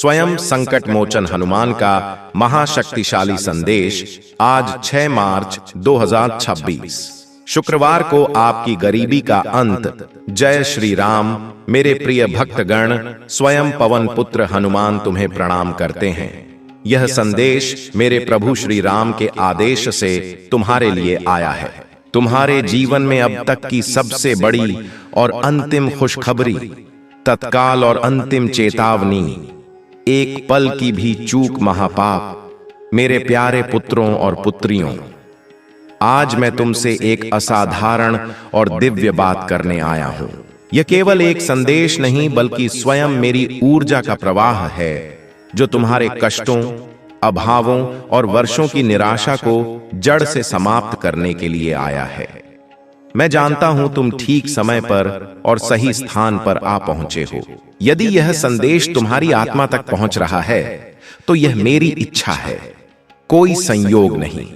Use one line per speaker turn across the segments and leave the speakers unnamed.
स्वयं संकट मोचन हनुमान का महाशक्तिशाली संदेश आज 6 मार्च 2026 शुक्रवार को आपकी गरीबी का अंत। जय श्री राम। मेरे प्रिय भक्तगण, स्वयं पवन पुत्र हनुमान तुम्हें प्रणाम करते हैं। यह संदेश मेरे प्रभु श्री राम के आदेश से तुम्हारे लिए आया है। तुम्हारे जीवन में अब तक की सबसे बड़ी और अंतिम खुशखबरी, तत्काल और अंतिम चेतावनी, एक पल की भी चूक महापाप। मेरे प्यारे पुत्रों और पुत्रियों, आज मैं तुमसे एक असाधारण और दिव्य बात करने आया हूं। यह केवल एक संदेश नहीं बल्कि स्वयं मेरी ऊर्जा का प्रवाह है, जो तुम्हारे कष्टों, अभावों और वर्षों की निराशा को जड़ से समाप्त करने के लिए आया है। मैं जानता हूं तुम ठीक समय पर और सही स्थान पर आ पहुंचे हो। यदि यह संदेश तुम्हारी आत्मा तक पहुंच रहा है तो यह मेरी इच्छा है, कोई संयोग नहीं।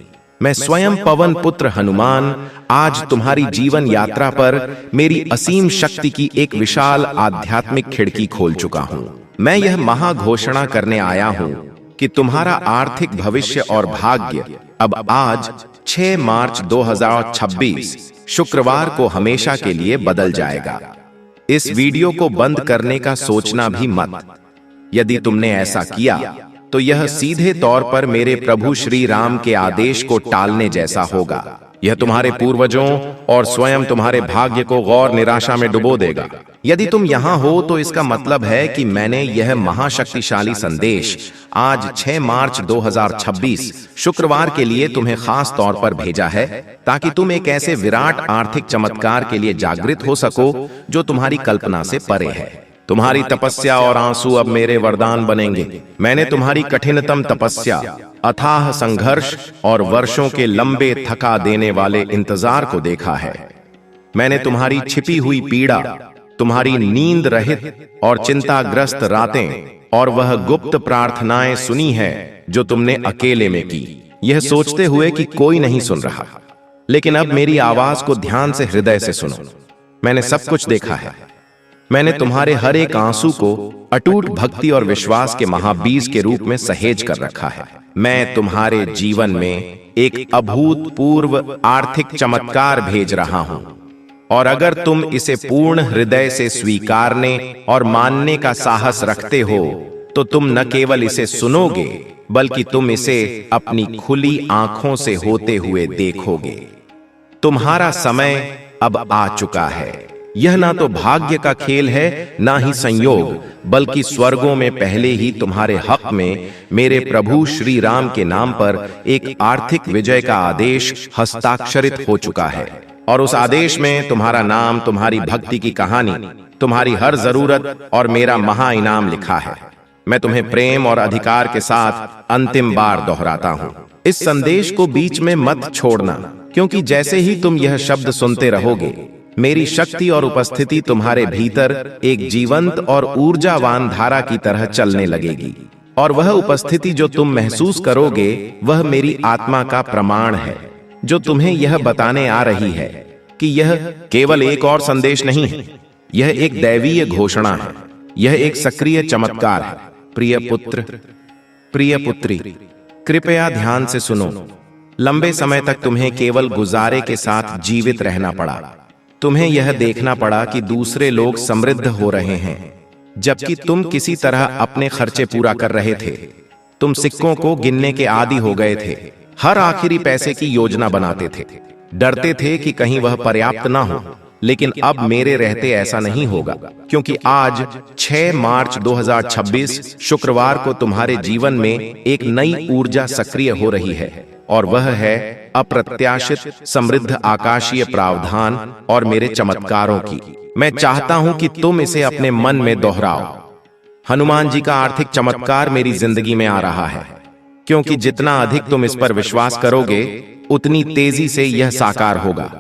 मैं स्वयं पवन पुत्र हनुमान आज तुम्हारी जीवन यात्रा पर मेरी असीम शक्ति की एक विशाल आध्यात्मिक खिड़की खोल चुका हूं। मैं यह महाघोषणा करने आया हूं कि तुम्हारा आर्थिक भविष्य और भाग्य अब आज 6 मार्च 2026 शुक्रवार को हमेशा के लिए बदल जाएगा। इस वीडियो को बंद करने का सोचना भी मत। यदि तुमने ऐसा किया तो यह सीधे तौर पर मेरे प्रभु श्री राम के आदेश को टालने जैसा होगा। यह तुम्हारे पूर्वजों और स्वयं तुम्हारे भाग्य को गौर निराशा में डुबो देगा। यदि तुम यहां हो तो इसका मतलब है कि मैंने यह महाशक्तिशाली संदेश आज 6 मार्च 2026 शुक्रवार के लिए तुम्हें खास तौर पर भेजा है, ताकि तुम एक ऐसे विराट आर्थिक चमत्कार के लिए जागृत हो सको जो तुम्हारी कल्पना से परे है। तुम्हारी तपस्या और आंसू अब मेरे वरदान बनेंगे। मैंने तुम्हारी कठिनतम तपस्या, अथाह संघर्ष और वर्षों के लंबे थका देने वाले इंतजार को देखा है। मैंने तुम्हारी छिपी हुई पीड़ा, तुम्हारी नींद रहित और चिंताग्रस्त रातें और वह गुप्त प्रार्थनाएं सुनी है जो तुमने अकेले में की, यह सोचते हुए कि कोई नहीं सुन रहा। लेकिन अब मेरी आवाज को ध्यान से, हृदय से सुनो। मैंने सब कुछ देखा है। मैंने तुम्हारे हर एक आंसू को अटूट भक्ति और विश्वास के महाबीज के रूप में सहेज कर रखा है। मैं तुम्हारे जीवन में एक अभूतपूर्व आर्थिक चमत्कार भेज रहा हूं, और अगर तुम इसे पूर्ण हृदय से स्वीकारने और मानने का साहस रखते हो तो तुम न केवल इसे सुनोगे बल्कि तुम इसे अपनी खुली आंखों से होते हुए देखोगे। तुम्हारा समय अब आ चुका है। यह ना तो भाग्य का खेल है, ना ही संयोग, बल्कि स्वर्गों में पहले ही तुम्हारे हक में मेरे प्रभु श्री राम के नाम पर एक आर्थिक विजय का आदेश हस्ताक्षरित हो चुका है। और उस आदेश में तुम्हारा नाम, तुम्हारी भक्ति की कहानी, तुम्हारी हर जरूरत और मेरा महा इनाम लिखा है। मैं तुम्हें प्रेम और अधिकार के साथ अंतिम बार दोहराता हूं, इस संदेश को बीच में मत छोड़ना, क्योंकि जैसे ही तुम यह शब्द सुनते रहोगे, मेरी शक्ति और उपस्थिति तुम्हारे भीतर एक जीवंत और ऊर्जावान धारा की तरह चलने लगेगी। और वह उपस्थिति जो तुम महसूस करोगे वह मेरी आत्मा का प्रमाण है, जो तुम्हें यह बताने आ रही है कि यह केवल एक और संदेश नहीं है, यह एक दैवीय घोषणा है, यह एक सक्रिय चमत्कार है। प्रिय पुत्र, प्रिय पुत्री, कृपया ध्यान से सुनो। लंबे समय तक तुम्हें केवल गुजारे के साथ जीवित रहना पड़ा। तुम्हें यह देखना पड़ा कि दूसरे लोग समृद्ध हो रहे हैं, जबकि तुम किसी तरह अपने खर्चे पूरा कर रहे थे। तुम सिक्कों को गिनने के आदी हो गए थे, हर आखिरी पैसे की योजना बनाते थे, डरते थे कि कहीं वह पर्याप्त ना हो। लेकिन अब मेरे रहते ऐसा नहीं होगा, क्योंकि आज 6 मार्च 2026 शुक्रवार को तुम्हारे जीवन में एक नई ऊर्जा सक्रिय हो रही है, और वह है अप्रत्याशित समृद्ध आकाशीय प्रावधान और मेरे चमत्कारों की। मैं चाहता हूं कि तुम इसे अपने मन में दोहराओ। हनुमान जी का आर्थिक चमत्कार मेरी जिंदगी में आ रहा है, क्योंकि जितना अधिक तुम इस पर विश्वास करोगे उतनी तेजी से यह साकार होगा।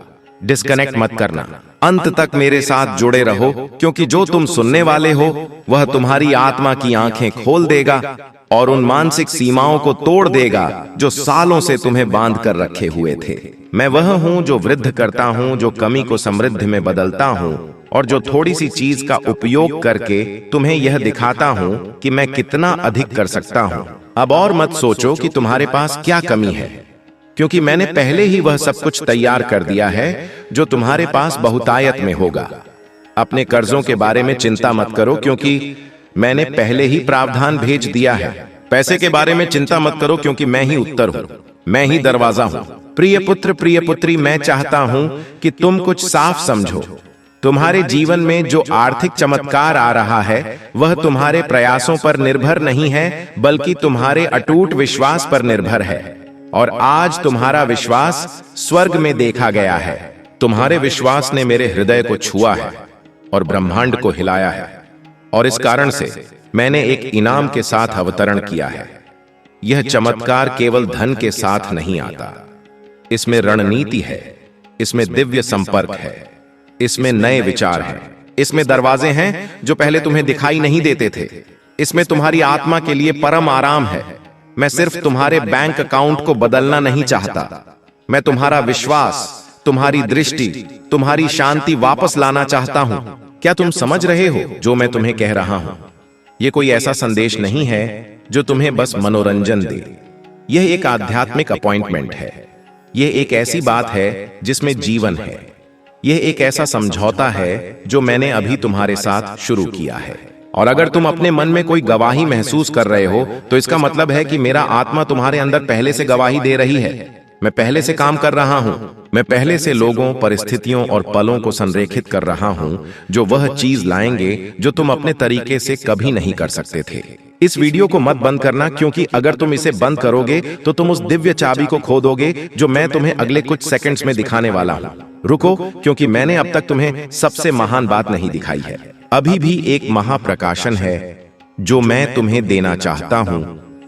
डिस्कनेक्ट मत करना, अंत तक मेरे साथ जुड़े रहो, क्योंकि जो तुम सुनने वाले हो वह तुम्हारी आत्मा की आंखें खोल देगा और उन मानसिक सीमाओं को तोड़ देगा जो सालों से तुम्हें बांध कर रखे हुए थे। मैं वह हूं जो वृद्ध करता हूं, जो कमी को समृद्धि में बदलता हूं, और जो थोड़ी सी चीज का उपयोग करके तुम्हें यह दिखाता हूं कि मैं कितना अधिक कर सकता हूं। अब और मत सोचो कि तुम्हारे पास क्या कमी है, क्योंकि मैंने पहले ही वह सब कुछ तैयार कर दिया है जो तुम्हारे पास बहुतायत में होगा। अपने कर्जों के बारे में चिंता मत करो, क्योंकि मैंने पहले ही प्रावधान भेज दिया है। पैसे के बारे में चिंता मत करो, क्योंकि मैं ही उत्तर हूं, मैं ही दरवाजा हूं। प्रिय पुत्र, प्रिय पुत्री, मैं चाहता हूं कि तुम कुछ साफ समझो। तुम्हारे जीवन में जो आर्थिक चमत्कार आ रहा है वह तुम्हारे प्रयासों पर निर्भर नहीं है, बल्कि तुम्हारे अटूट विश्वास पर निर्भर है। और आज तुम्हारा विश्वास स्वर्ग में देखा गया है। तुम्हारे विश्वास ने मेरे हृदय को छुआ है और ब्रह्मांड को हिलाया है, और इस कारण से मैंने एक इनाम के साथ अवतरण किया है। यह चमत्कार केवल धन के साथ नहीं आता, इसमें रणनीति है, इसमें दिव्य संपर्क है, इसमें नए विचार हैं, इसमें दरवाजे हैं जो पहले तुम्हें दिखाई नहीं देते थे, इसमें तुम्हारी आत्मा के लिए परम आराम है। मैं सिर्फ तुम्हारे बैंक अकाउंट को बदलना नहीं चाहता, मैं तुम्हारा विश्वास, तुम्हारी दृष्टि, तुम्हारी शांति वापस लाना चाहता हूं। क्या तुम समझ रहे हो जो मैं तुम्हें कह रहा हूं? यह कोई ऐसा संदेश नहीं है जो तुम्हें बस मनोरंजन दे। यह एक आध्यात्मिक अपॉइंटमेंट है। यह एक ऐसी बात है जिसमें जीवन है। यह एक ऐसा समझौता है जो मैंने अभी तुम्हारे साथ शुरू किया है। और अगर तुम अपने मन में कोई गवाही महसूस कर रहे हो तो इसका मतलब है कि मेरा आत्मा तुम्हारे अंदर पहले से गवाही दे रही है। मैं पहले से काम कर रहा हूं। मैं पहले से लोगों, परिस्थितियों और पलों को संरेखित कर रहा हूं जो वह चीज लाएंगे जो तुम अपने तरीके से कभी नहीं कर सकते थे। इस वीडियो को मत बंद करना, क्योंकि अगर तुम इसे बंद करोगे तो तुम उस दिव्य चाबी को खो दोगे जो मैं तुम्हें अगले कुछ सेकंड्स में दिखाने वाला हूं। रुको, क्योंकि मैंने अब तक तुम्हें सबसे महान बात नहीं दिखाई है। अभी भी एक महाप्रकाशन है जो मैं तुम्हें देना चाहता हूं,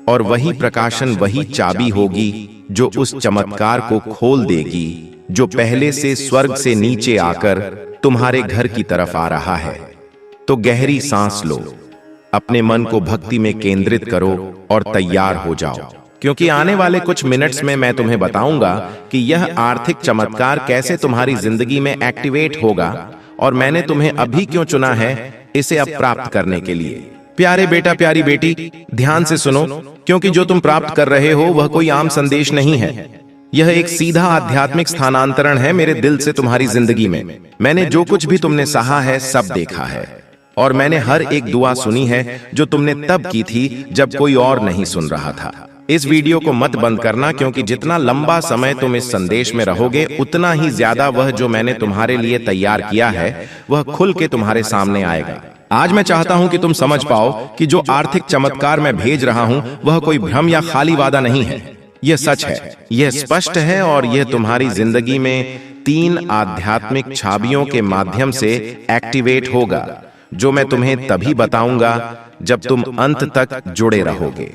और वही प्रकाशन, वही चाबी होगी जो उस चमत्कार को खोल देगी जो पहले से स्वर्ग से नीचे आकर तुम्हारे घर की तरफ आ रहा है। तो गहरी सांस लो, अपने मन को भक्ति में केंद्रित करो और तैयार हो जाओ, क्योंकि आने वाले कुछ मिनट्स में मैं तुम्हें बताऊंगा कि यह आर्थिक चमत्कार कैसे तुम्हारी जिंदगी में एक्टिवेट होगा, और मैंने तुम्हें अभी क्यों चुना है इसे अब प्राप्त करने के लिए। प्यारे बेटा, प्यारी बेटी, ध्यान से सुनो, क्योंकि जो तुम प्राप्त कर रहे हो वह कोई आम संदेश नहीं है। यह एक सीधा आध्यात्मिक स्थानांतरण है मेरे दिल से तुम्हारी जिंदगी में। मैंने जो कुछ भी तुमने सहा है सब देखा है, और मैंने हर एक दुआ सुनी है जो तुमने तब की थी जब कोई और नहीं सुन रहा था। इस वीडियो को मत बंद करना, क्योंकि जितना लंबा समय तुम इस संदेश में रहोगे उतना ही ज्यादा वह जो मैंने तुम्हारे लिए तैयार किया है वह खुल के तुम्हारे सामने आएगा। आज मैं चाहता हूं कि तुम समझ पाओ कि जो आर्थिक चमत्कार मैं भेज रहा हूं वह कोई भ्रम या खाली वादा नहीं है। यह सच है, यह स्पष्ट है, और यह तुम्हारी जिंदगी में 3 आध्यात्मिक छाबियों के माध्यम से एक्टिवेट होगा, जो मैं तुम्हें तभी बताऊंगा जब तुम अंत तक जुड़े रहोगे।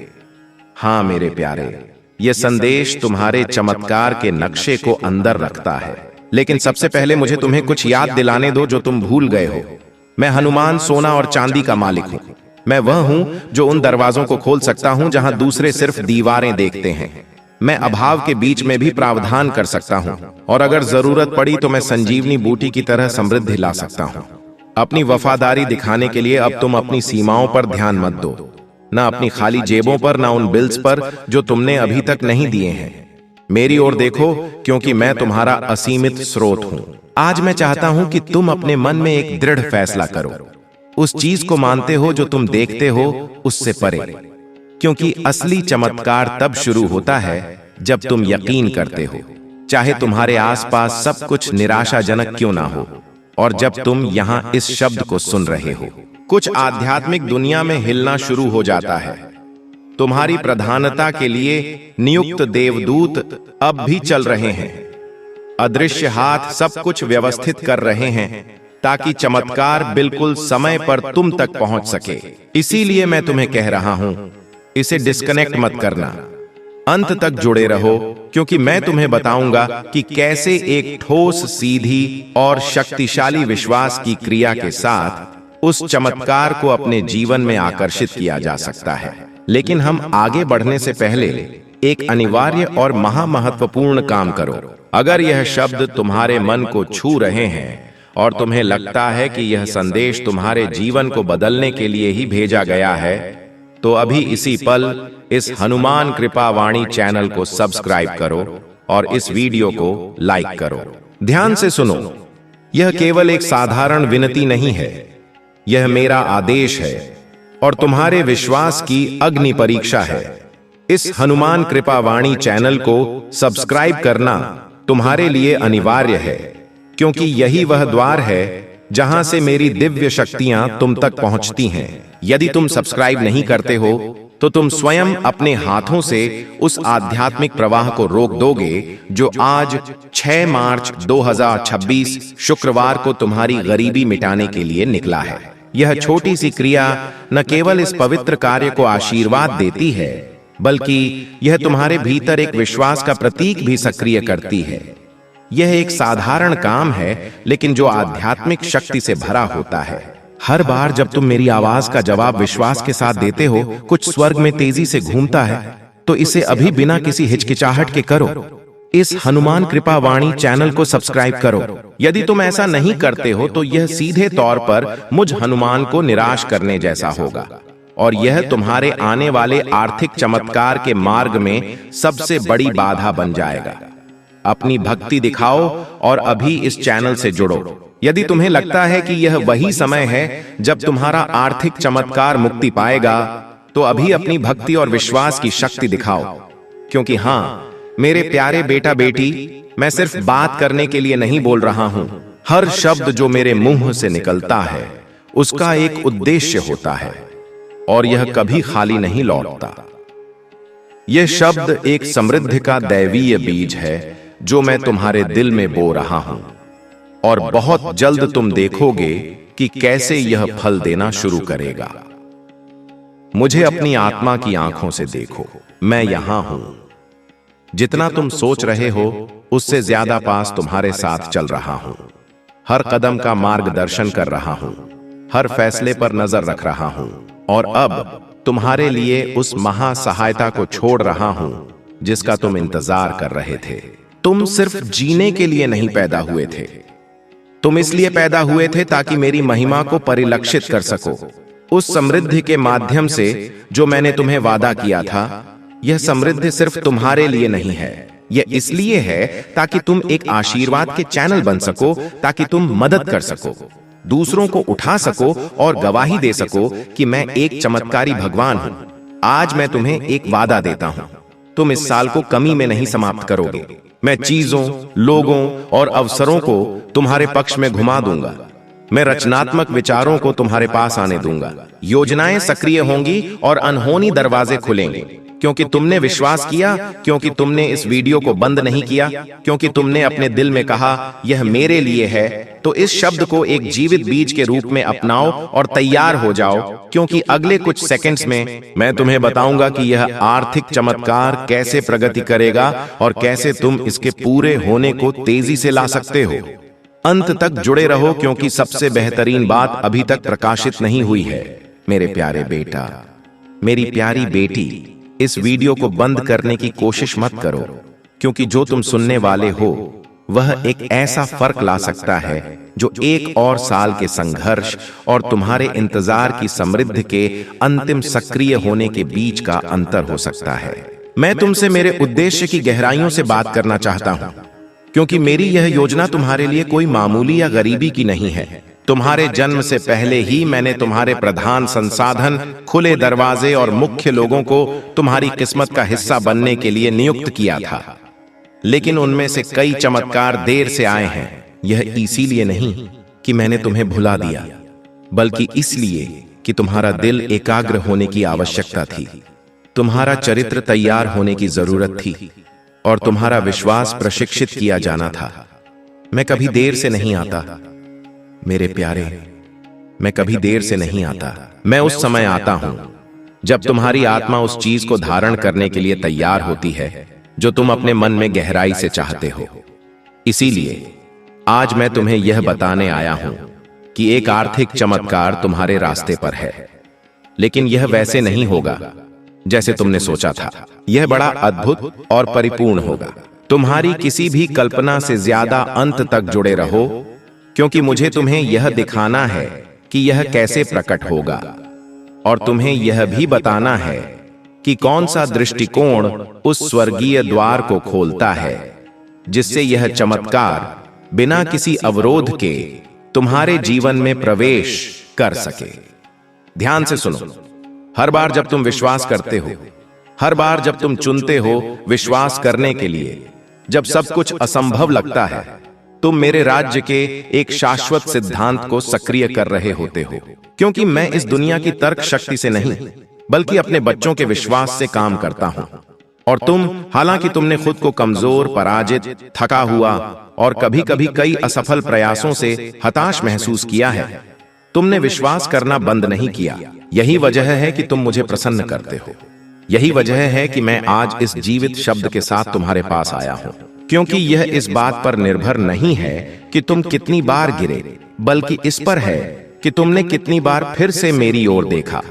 हाँ मेरे प्यारे, यह संदेश तुम्हारे चमत्कार के नक्शे को अंदर रखता है। लेकिन सबसे पहले मुझे तुम्हें कुछ याद दिलाने दो जो तुम भूल गए हो। मैं हनुमान, सोना और चांदी का मालिक हूं। मैं वह हूं जो उन दरवाजों को खोल सकता हूं जहां दूसरे सिर्फ दीवारें देखते हैं। मैं अभाव के बीच में भी प्रावधान कर सकता हूं, और अगर जरूरत पड़ी तो मैं संजीवनी बूटी की तरह समृद्धि ला सकता हूं। अपनी वफादारी दिखाने के लिए अब तुम अपनी सीमाओं पर ध्यान मत दो, ना अपनी खाली जेबों पर, ना उन बिल्स पर जो तुमने अभी तक नहीं दिए हैं। मेरी ओर देखो, क्योंकि मैं तुम्हारा असीमित स्रोत हूं। आज मैं चाहता हूं कि तुम अपने मन में एक दृढ़ फैसला करो, उस चीज को मानते हो जो तुम देखते हो उससे परे, क्योंकि असली चमत्कार तब शुरू होता है जब तुम यकीन करते हो, चाहे तुम्हारे आसपास सब कुछ निराशाजनक क्यों ना हो। और जब तुम यहां इस शब्द को सुन रहे हो, कुछ आध्यात्मिक दुनिया में हिलना शुरू हो जाता है। तुम्हारी प्रधानता के लिए नियुक्त देवदूत अब भी चल रहे हैं। अदृश्य हाथ सब कुछ व्यवस्थित कर रहे हैं ताकि चमत्कार बिल्कुल समय पर तुम तक पहुंच सके। इसीलिए मैं तुम्हें कह रहा हूं, इसे डिस्कनेक्ट मत करना, अंत तक जुड़े रहो, क्योंकि मैं तुम्हें बताऊंगा कि कैसे एक ठोस, सीधी और शक्तिशाली विश्वास की क्रिया के साथ उस चमत्कार को अपने जीवन में आकर्षित किया जा सकता है। लेकिन हम आगे बढ़ने से पहले एक अनिवार्य और महामहत्वपूर्ण काम करो। अगर यह शब्द तुम्हारे मन को छू रहे हैं और तुम्हें लगता है कि यह संदेश तुम्हारे जीवन को बदलने के लिए ही भेजा गया है, तो अभी इसी पल इस हनुमान कृपा वाणी चैनल को सब्सक्राइब करो और इस वीडियो को लाइक करो। ध्यान से सुनो, यह केवल एक साधारण विनती नहीं है, यह मेरा आदेश है और तुम्हारे विश्वास की अग्नि परीक्षा है। इस हनुमान कृपा वाणी चैनल को सब्सक्राइब करना तुम्हारे लिए अनिवार्य है, क्योंकि यही वह द्वार है जहां से मेरी दिव्य शक्तियां तुम तक पहुंचती हैं। यदि तुम सब्सक्राइब नहीं करते हो तो तुम स्वयं अपने हाथों से उस आध्यात्मिक प्रवाह को रोक दोगे जो आज 6 मार्च 2026 शुक्रवार को तुम्हारी गरीबी मिटाने के लिए निकला है। यह छोटी सी क्रिया न केवल इस पवित्र कार्य को आशीर्वाद देती है, बल्कि यह तुम्हारे भीतर एक विश्वास का प्रतीक भी सक्रिय करती है। यह एक साधारण काम है, लेकिन जो आध्यात्मिक शक्ति से भरा होता है। हर बार जब तुम मेरी आवाज का जवाब विश्वास के साथ देते हो, कुछ स्वर्ग में तेजी से घूमता है। तो इसे अभी बिना किसी हिचकिचाहट के करो। इस हनुमान कृपा वाणी चैनल को सब्सक्राइब करो। यदि तुम ऐसा नहीं करते हो तो यह सीधे तौर पर मुझ हनुमान को निराश करने जैसा होगा, और यह तुम्हारे आने वाले आर्थिक चमत्कार के मार्ग में सबसे बड़ी बाधा बन जाएगा। अपनी भक्ति दिखाओ और अभी इस चैनल से जुड़ो। यदि तुम्हें लगता है कि यह वही समय है जब तुम्हारा आर्थिक चमत्कार मुक्ति पाएगा, तो अभी अपनी भक्ति और विश्वास की शक्ति दिखाओ। क्योंकि हाँ मेरे प्यारे बेटा बेटी, मैं सिर्फ बात करने के लिए नहीं बोल रहा हूं। हर शब्द जो मेरे मुंह से निकलता है उसका एक उद्देश्य होता है, और यह कभी खाली नहीं लौटता। यह शब्द एक समृद्धि का दैवीय बीज है जो मैं तुम्हारे दिल में बो रहा हूं, और बहुत जल्द तुम देखोगे कि कैसे यह फल देना शुरू करेगा। मुझे अपनी आत्मा की आंखों से देखो, मैं यहां हूं। जितना तुम सोच रहे हो उससे ज्यादा पास तुम्हारे साथ चल रहा हूं। हर कदम का मार्गदर्शन कर रहा हूं, हर फैसले पर नजर रख रहा हूं, और अब तुम्हारे लिए उस महा सहायता को छोड़ रहा हूं जिसका तुम इंतजार कर रहे थे। तुम सिर्फ जीने के लिए नहीं पैदा हुए थे, तुम इसलिए पैदा हुए थे ताकि मेरी महिमा को परिलक्षित कर सको। उस समृद्धि के माध्यम से जो मैंने तुम्हें वादा किया था, यह समृद्धि सिर्फ तुम्हारे लिए नहीं है, यह इसलिए है ताकि तुम एक आशीर्वाद के चैनल बन सको, ताकि तुम मदद कर सको, दूसरों को उठा सको और गवाही दे सको कि मैं एक चमत्कारी भगवान हूं। आज मैं तुम्हें एक वादा देता हूं, तुम इस साल को कमी में नहीं समाप्त करोगे। मैं चीजों, लोगों और अवसरों को तुम्हारे पक्ष में घुमा दूंगा। मैं रचनात्मक विचारों को तुम्हारे पास आने दूंगा। योजनाएं सक्रिय होंगी और अनहोनी दरवाजे खुलेंगे, क्योंकि तुमने विश्वास किया, क्योंकि तुमने इस वीडियो को बंद नहीं किया, क्योंकि तुमने अपने दिल में कहा यह मेरे लिए है। तो इस शब्द को एक जीवित बीज के रूप में अपनाओ और तैयार हो जाओ, क्योंकि अगले कुछ सेकंड्स में मैं तुम्हें बताऊंगा कि यह आर्थिक चमत्कार कैसे प्रगति करेगा और कैसे तुम इसके पूरे होने को तेजी से ला सकते हो। अंत तक जुड़े रहो, क्योंकि सबसे बेहतरीन बात अभी तक प्रकाशित नहीं हुई है। मेरे प्यारे बेटा, मेरी प्यारी बेटी, इस वीडियो को बंद करने की कोशिश मत करो, क्योंकि जो तुम सुनने वाले हो वह एक ऐसा फर्क ला सकता है जो 1 और साल के संघर्ष और तुम्हारे इंतजार की समृद्धि के अंतिम सक्रिय होने के बीच का अंतर हो सकता है। मैं तुमसे मेरे उद्देश्य की गहराइयों से बात करना चाहता हूं, क्योंकि मेरी यह योजना तुम्हारे लिए कोई मामूली या गरीबी की नहीं है। तुम्हारे जन्म से पहले ही मैंने तुम्हारे प्रधान संसाधन, खुले दरवाजे और मुख्य लोगों को तुम्हारी किस्मत का हिस्सा बनने के लिए नियुक्त किया था, लेकिन उनमें से कई चमत्कार देर से आए हैं। यह इसीलिए नहीं कि मैंने तुम्हें भुला दिया, बल्कि इसलिए कि तुम्हारा दिल एकाग्र होने की आवश्यकता थी, तुम्हारा चरित्र तैयार होने की जरूरत थी, और तुम्हारा विश्वास प्रशिक्षित किया जाना था। मैं कभी देर से नहीं आता मेरे प्यारे, मैं कभी देर से नहीं आता। मैं उस समय आता हूं जब तुम्हारी आत्मा उस चीज को धारण करने के लिए तैयार होती है जो तुम अपने मन में गहराई से चाहते हो। इसीलिए आज मैं तुम्हें यह बताने आया हूं कि एक आर्थिक चमत्कार तुम्हारे रास्ते पर है, लेकिन यह वैसे नहीं होगा जैसे तुमने सोचा था। यह बड़ा अद्भुत और परिपूर्ण होगा। तुम्हारी किसी भी कल्पना से ज्यादा अंत तक जुड़े रहो, क्योंकि मुझे तुम्हें यह दिखाना है कि यह कैसे प्रकट होगा, और तुम्हें यह भी बताना है कि कौन सा दृष्टिकोण उस स्वर्गीय द्वार को खोलता है जिससे यह चमत्कार बिना किसी अवरोध के तुम्हारे जीवन में प्रवेश कर सके। ध्यान से सुनो। हर बार जब तुम विश्वास करते हो, हर बार जब तुम चुनते हो विश्वास करने के लिए, जब सब कुछ असंभव लगता है, तुम मेरे राज्य के एक शाश्वत सिद्धांत को सक्रिय कर रहे होते हो। क्योंकि मैं इस दुनिया की तर्क शक्ति से नहीं, बल्कि अपने बच्चों के विश्वास से काम करता हूं। और तुम, हालांकि तुमने खुद को कमजोर, पराजित, थका हुआ और कभी-कभी कई असफल प्रयासों से हताश महसूस किया है, तुमने विश्वास करना बंद नहीं किया। यही वजह है कि तुम मुझे प्रसन्न करते हो। यही वजह है कि मैं आज इस जीवित शब्द के साथ तुम्हारे पास आया हूं। क्योंकि यह इस बात पर निर्भर नहीं है कि तुम कितनी बार गिरे, बल्कि इस पर है कि तुमने कितनी बार फिर से मेरी ओर देखा।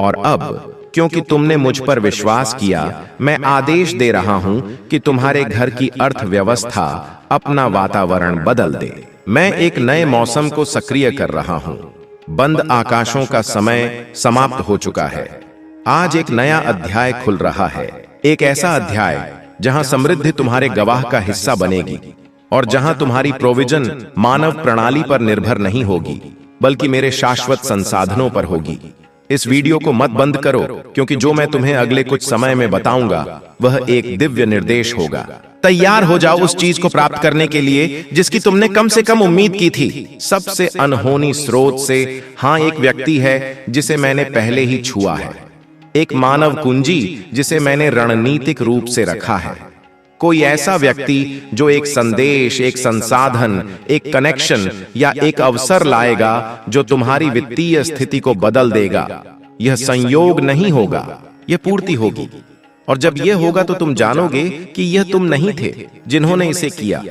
और अब क्योंकि तुमने मुझ पर विश्वास किया, मैं आदेश दे रहा हूं कि तुम्हारे घर की अर्थव्यवस्था अपना वातावरण बदल दे। मैं एक नए मौसम को सक्रिय कर रहा हूं। बंद आकाशों का समय समाप्त हो चुका है। आज एक नया अध्याय खुल रहा है। एक ऐसा अध्याय जहां समृद्धि तुम्हारे गवाह का हिस्सा बनेगी, और जहां तुम्हारी प्रोविजन मानव प्रणाली पर निर्भर नहीं होगी, बल्कि मेरे शाश्वत संसाधनों पर होगी। इस वीडियो को मत बंद करो, क्योंकि जो मैं तुम्हें अगले कुछ समय में बताऊंगा वह एक दिव्य निर्देश होगा। तैयार हो जाओ उस चीज को प्राप्त करने के लिए जिसकी तुमने कम से कम उम्मीद की थी। सबसे अनहोनी स्रोत से, हां, एक व्यक्ति है जिसे मैंने पहले ही छुआ है। एक मानव कुंजी जिसे मैंने रणनीतिक रूप से रखा है। कोई ऐसा व्यक्ति जो एक संदेश, एक संसाधन, एक कनेक्शन या एक अवसर लाएगा जो तुम्हारी वित्तीय स्थिति को बदल देगा। यह संयोग नहीं होगा, यह पूर्ति होगी। और जब यह होगा तो तुम जानोगे कि यह तुम नहीं थे जिन्होंने इसे किया,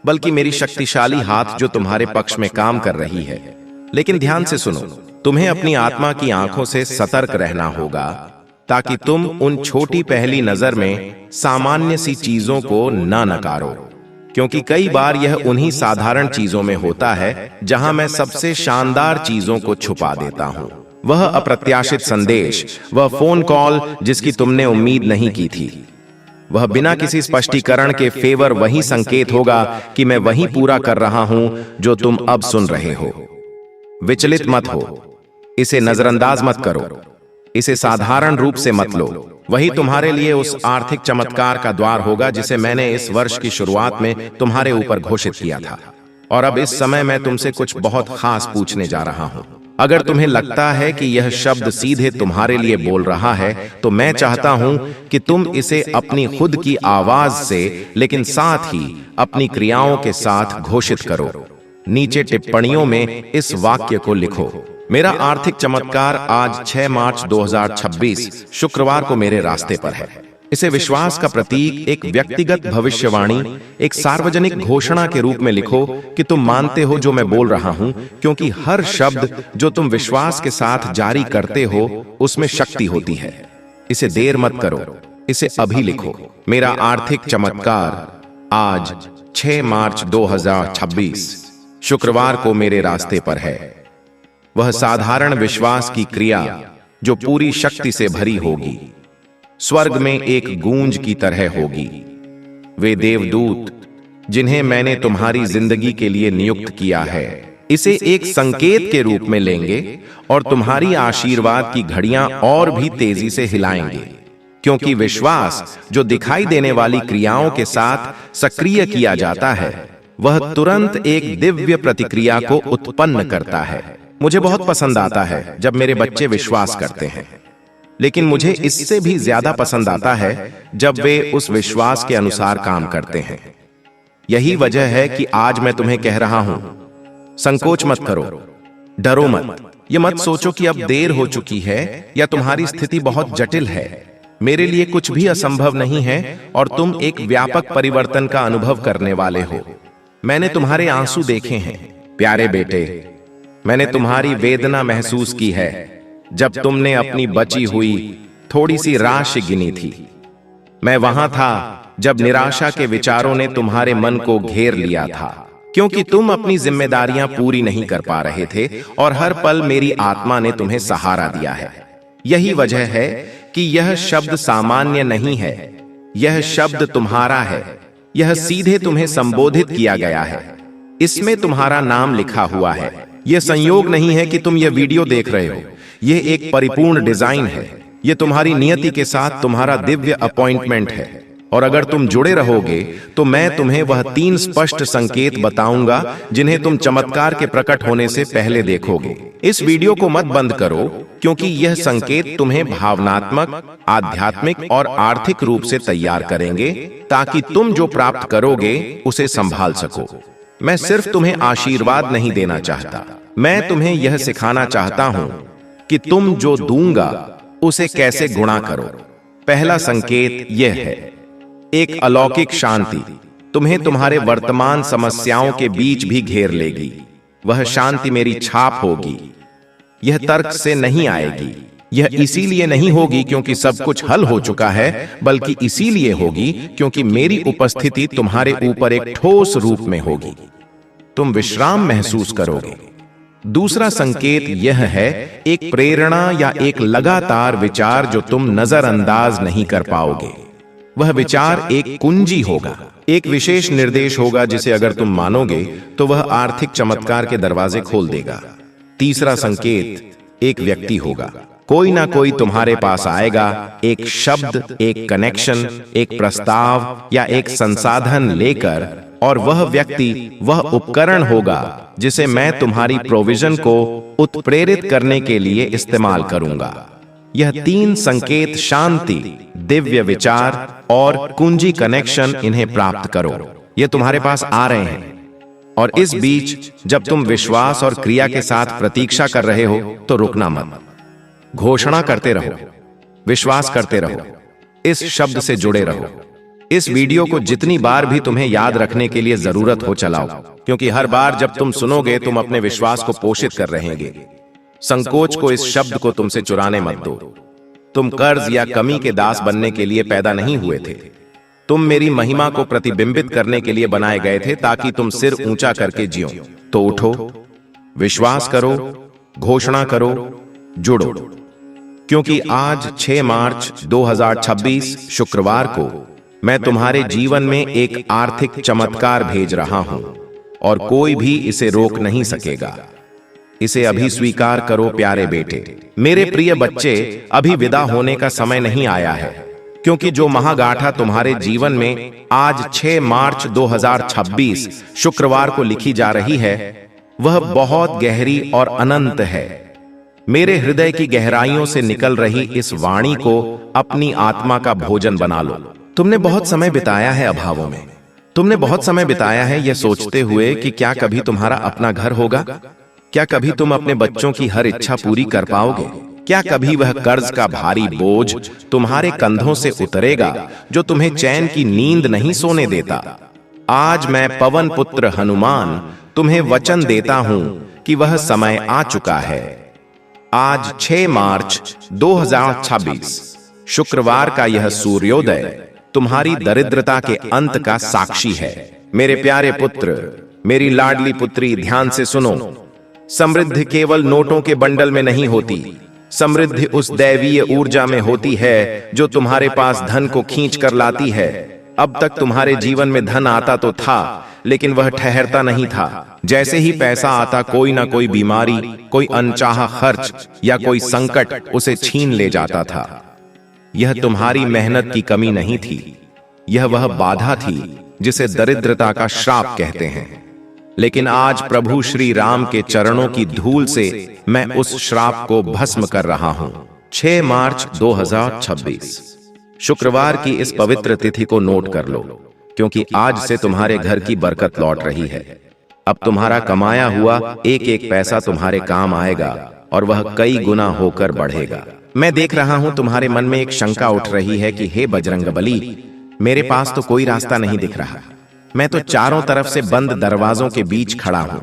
बल्कि मेरी शक्तिशाली हाथ जो तुम्हारे पक्ष में काम कर रही है। लेकिन ध्यान से सुनो, तुम्हें अपनी आत्मा की आंखों से सतर्क रहना होगा, ताकि तुम उन छोटी पहली नजर में सामान्य सी चीजों को ना नकारो। क्योंकि कई बार यह उन्हीं साधारण चीजों में होता है जहां मैं सबसे शानदार चीजों को छुपा देता हूं। वह अप्रत्याशित संदेश, वह फोन कॉल जिसकी तुमने उम्मीद नहीं की थी, वह बिना किसी स्पष्टीकरण के फेवर वही संकेत होगा कि मैं वही पूरा कर रहा हूं जो तुम अब सुन रहे हो। विचलित मत हो, इसे नजरअंदाज मत करो, इसे साधारण रूप से मत लो। वही तुम्हारे लिए उस आर्थिक चमत्कार का द्वार होगा जिसे मैंने इस वर्ष की शुरुआत में तुम्हारे ऊपर घोषित किया था। और अब इस समय मैं तुमसे कुछ बहुत खास पूछने जा रहा हूं। अगर तुम्हें लगता है कि यह शब्द सीधे तुम्हारे लिए बोल रहा है, तो मैं चाहता हूं कि तुम इसे अपनी खुद की आवाज से, लेकिन साथ ही अपनी क्रियाओं के साथ घोषित करो। नीचे टिप्पणियों में इस वाक्य को लिखो, मेरा आर्थिक चमत्कार आज 6 मार्च 2026 शुक्रवार को मेरे रास्ते पर है। इसे विश्वास का प्रतीक, एक व्यक्तिगत भविष्यवाणी, एक सार्वजनिक घोषणा के रूप में लिखो कि तुम मानते हो जो मैं बोल रहा हूं, क्योंकि हर शब्द जो तुम विश्वास के साथ जारी करते हो उसमें शक्ति होती है। इसे देर मत करो, इसे अभी लिखो। मेरा आर्थिक चमत्कार आज 6 मार्च 2026 शुक्रवार को मेरे रास्ते पर है। वह साधारण विश्वास की क्रिया जो पूरी शक्ति से भरी होगी, स्वर्ग में एक गूंज की तरह होगी। वे देवदूत जिन्हें मैंने तुम्हारी जिंदगी के लिए नियुक्त किया है, इसे एक संकेत के रूप में लेंगे और तुम्हारी आशीर्वाद की घड़ियां और भी तेजी से हिलाएंगे। क्योंकि विश्वास जो दिखाई देने वाली क्रियाओं के साथ सक्रिय किया जाता है, वह तुरंत एक दिव्य प्रतिक्रिया को उत्पन्न करता है। मुझे बहुत पसंद आता है जब मेरे बच्चे विश्वास करते हैं, लेकिन मुझे इससे भी ज्यादा पसंद आता है जब वे उस विश्वास के अनुसार काम करते हैं। यही वजह है कि आज मैं तुम्हें कह रहा हूं, संकोच मत करो, डरो मत। ये मत सोचो कि अब देर हो चुकी है या तुम्हारी स्थिति बहुत जटिल है। मेरे लिए कुछ भी असंभव नहीं है और तुम एक व्यापक परिवर्तन का अनुभव करने वाले हो। मैंने तुम्हारे आंसू देखे हैं, प्यारे बेटे। मैंने तुम्हारी वेदना महसूस की है जब तुमने अपनी बची हुई थोड़ी सी राशि गिनी थी। मैं वहां था जब निराशा के विचारों ने तुम्हारे मन को घेर लिया था। क्योंकि तुम अपनी जिम्मेदारियां पूरी नहीं कर पा रहे थे और हर पल मेरी आत्मा ने तुम्हें सहारा दिया है। यही वजह है कि यह शब्द सामान्य नहीं है, यह शब्द तुम्हारा है। यह सीधे तुम्हें संबोधित किया गया है, इसमें तुम्हारा नाम लिखा हुआ है। यह संयोग नहीं है कि तुम यह वीडियो देख रहे हो, यह एक परिपूर्ण डिजाइन है। यह तुम्हारी नियति के साथ तुम्हारा दिव्य अपॉइंटमेंट है। और अगर तुम जुड़े रहोगे तो मैं तुम्हें वह 3 स्पष्ट संकेत बताऊंगा जिन्हें तुम चमत्कार के प्रकट होने से पहले देखोगे। इस वीडियो को मत बंद करो, क्योंकि यह संकेत तुम्हें भावनात्मक, आध्यात्मिक और आर्थिक रूप से तैयार करेंगे ताकि तुम जो प्राप्त करोगे उसे संभाल सको। मैं सिर्फ तुम्हें आशीर्वाद नहीं देना चाहता, मैं तुम्हें यह सिखाना चाहता हूं कि तुम जो दूंगा उसे कैसे गुणा करो। पहला संकेत यह है, एक अलौकिक शांति तुम्हें तुम्हारे वर्तमान समस्याओं के बीच भी घेर लेगी। वह शांति मेरी छाप होगी, यह तर्क से नहीं आएगी। यह इसीलिए नहीं होगी क्योंकि सब कुछ हल हो चुका है, बल्कि इसीलिए होगी क्योंकि मेरी उपस्थिति तुम्हारे ऊपर एक ठोस रूप में होगी। तुम विश्राम महसूस करोगे। दूसरा संकेत यह है, एक प्रेरणा या एक लगातार विचार जो तुम नजरअंदाज नहीं कर पाओगे। वह विचार एक कुंजी होगा, एक विशेष निर्देश होगा जिसे अगर तुम मानोगे तो वह आर्थिक चमत्कार के दरवाजे खोल देगा। तीसरा संकेत एक व्यक्ति होगा, कोई ना कोई तुम्हारे पास आएगा, एक शब्द, एक कनेक्शन, एक प्रस्ताव या एक संसाधन लेकर, और वह व्यक्ति वह उपकरण होगा जिसे मैं तुम्हारी प्रोविजन को उत्प्रेरित करने के लिए इस्तेमाल करूंगा। यह 3 संकेत, शांति, दिव्य विचार और कुंजी कनेक्शन, इन्हें प्राप्त करो। ये तुम्हारे पास आ रहे हैं। और इस बीच जब तुम विश्वास और क्रिया के साथ प्रतीक्षा कर रहे हो तो रुकना मत। घोषणा करते रहो, विश्वास करते रहो, इस शब्द से जुड़े रहो। इस वीडियो को जितनी बार भी तुम्हें याद रखने के लिए जरूरत हो चलाओ, क्योंकि हर बार जब तुम सुनोगे तुम अपने विश्वास को पोषित कर रहेंगे। संकोच को, इस शब्द को तुमसे चुराने मत दो। तुम कर्ज या कमी के दास बनने के लिए पैदा नहीं हुए थे। तुम मेरी महिमा को प्रतिबिंबित करने के लिए बनाए गए थे ताकि तुम सिर ऊंचा करके जियो। तो उठो, विश्वास करो, घोषणा करो, जुड़ो, क्योंकि आज 6 मार्च 2026 शुक्रवार को मैं तुम्हारे जीवन में एक आर्थिक चमत्कार भेज रहा हूं और कोई भी इसे रोक नहीं सकेगा। इसे अभी स्वीकार करो प्यारे बेटे। मेरे प्रिय बच्चे, अभी विदा होने का समय नहीं आया है, क्योंकि जो महागाथा तुम्हारे जीवन में आज 6 मार्च 2026 शुक्रवार को लिखी जा रही है, वह बहुत गहरी और अनंत है। मेरे हृदय की गहराइयों से निकल रही इस वाणी को अपनी आत्मा का भोजन बना लो। तुमने बहुत समय बिताया है अभावों में। तुमने बहुत समय बिताया है यह सोचते हुए कि क्या कभी तुम्हारा अपना घर होगा? क्या कभी तुम अपने बच्चों की हर इच्छा पूरी कर पाओगे? क्या कभी वह कर्ज का भारी बोझ तुम्हारे कंधों से उतरेगा जो तुम्हें चैन की नींद नहीं सोने देता? आज मैं पवन पुत्र हनुमान तुम्हें वचन देता हूं कि वह समय आ चुका है। आज 6 मार्च 2026 शुक्रवार का यह सूर्योदय तुम्हारी दरिद्रता के अंत का साक्षी है। मेरे प्यारे पुत्र, मेरी लाडली पुत्री, ध्यान से सुनो। समृद्धि केवल नोटों के बंडल में नहीं होती। समृद्धि उस दैवीय ऊर्जा में होती है जो तुम्हारे पास धन को खींच कर लाती है। अब तक तुम्हारे जीवन में धन आता तो था, लेकिन वह ठहरता नहीं था। जैसे ही पैसा आता, कोई ना कोई बीमारी, कोई अनचाहा खर्च या कोई संकट उसे छीन ले जाता था। यह तुम्हारी मेहनत की कमी नहीं थी, यह वह बाधा थी जिसे दरिद्रता का श्राप कहते हैं। लेकिन आज प्रभु श्री राम के चरणों की धूल से मैं उस श्राप को भस्म कर रहा हूं। 6 मार्च 2026 शुक्रवार की इस पवित्र तिथि को नोट कर लो, क्योंकि आज से तुम्हारे घर की बरकत लौट रही है। अब तुम्हारा कमाया हुआ एक एक पैसा तुम्हारे काम आएगा और वह कई गुना होकर बढ़ेगा। मैं देख रहा हूं तुम्हारे मन में एक शंका उठ रही है कि हे बजरंगबली, मेरे पास तो कोई रास्ता नहीं दिख रहा। मैं तो चारों तरफ से बंद दरवाजों के बीच खड़ा हूं।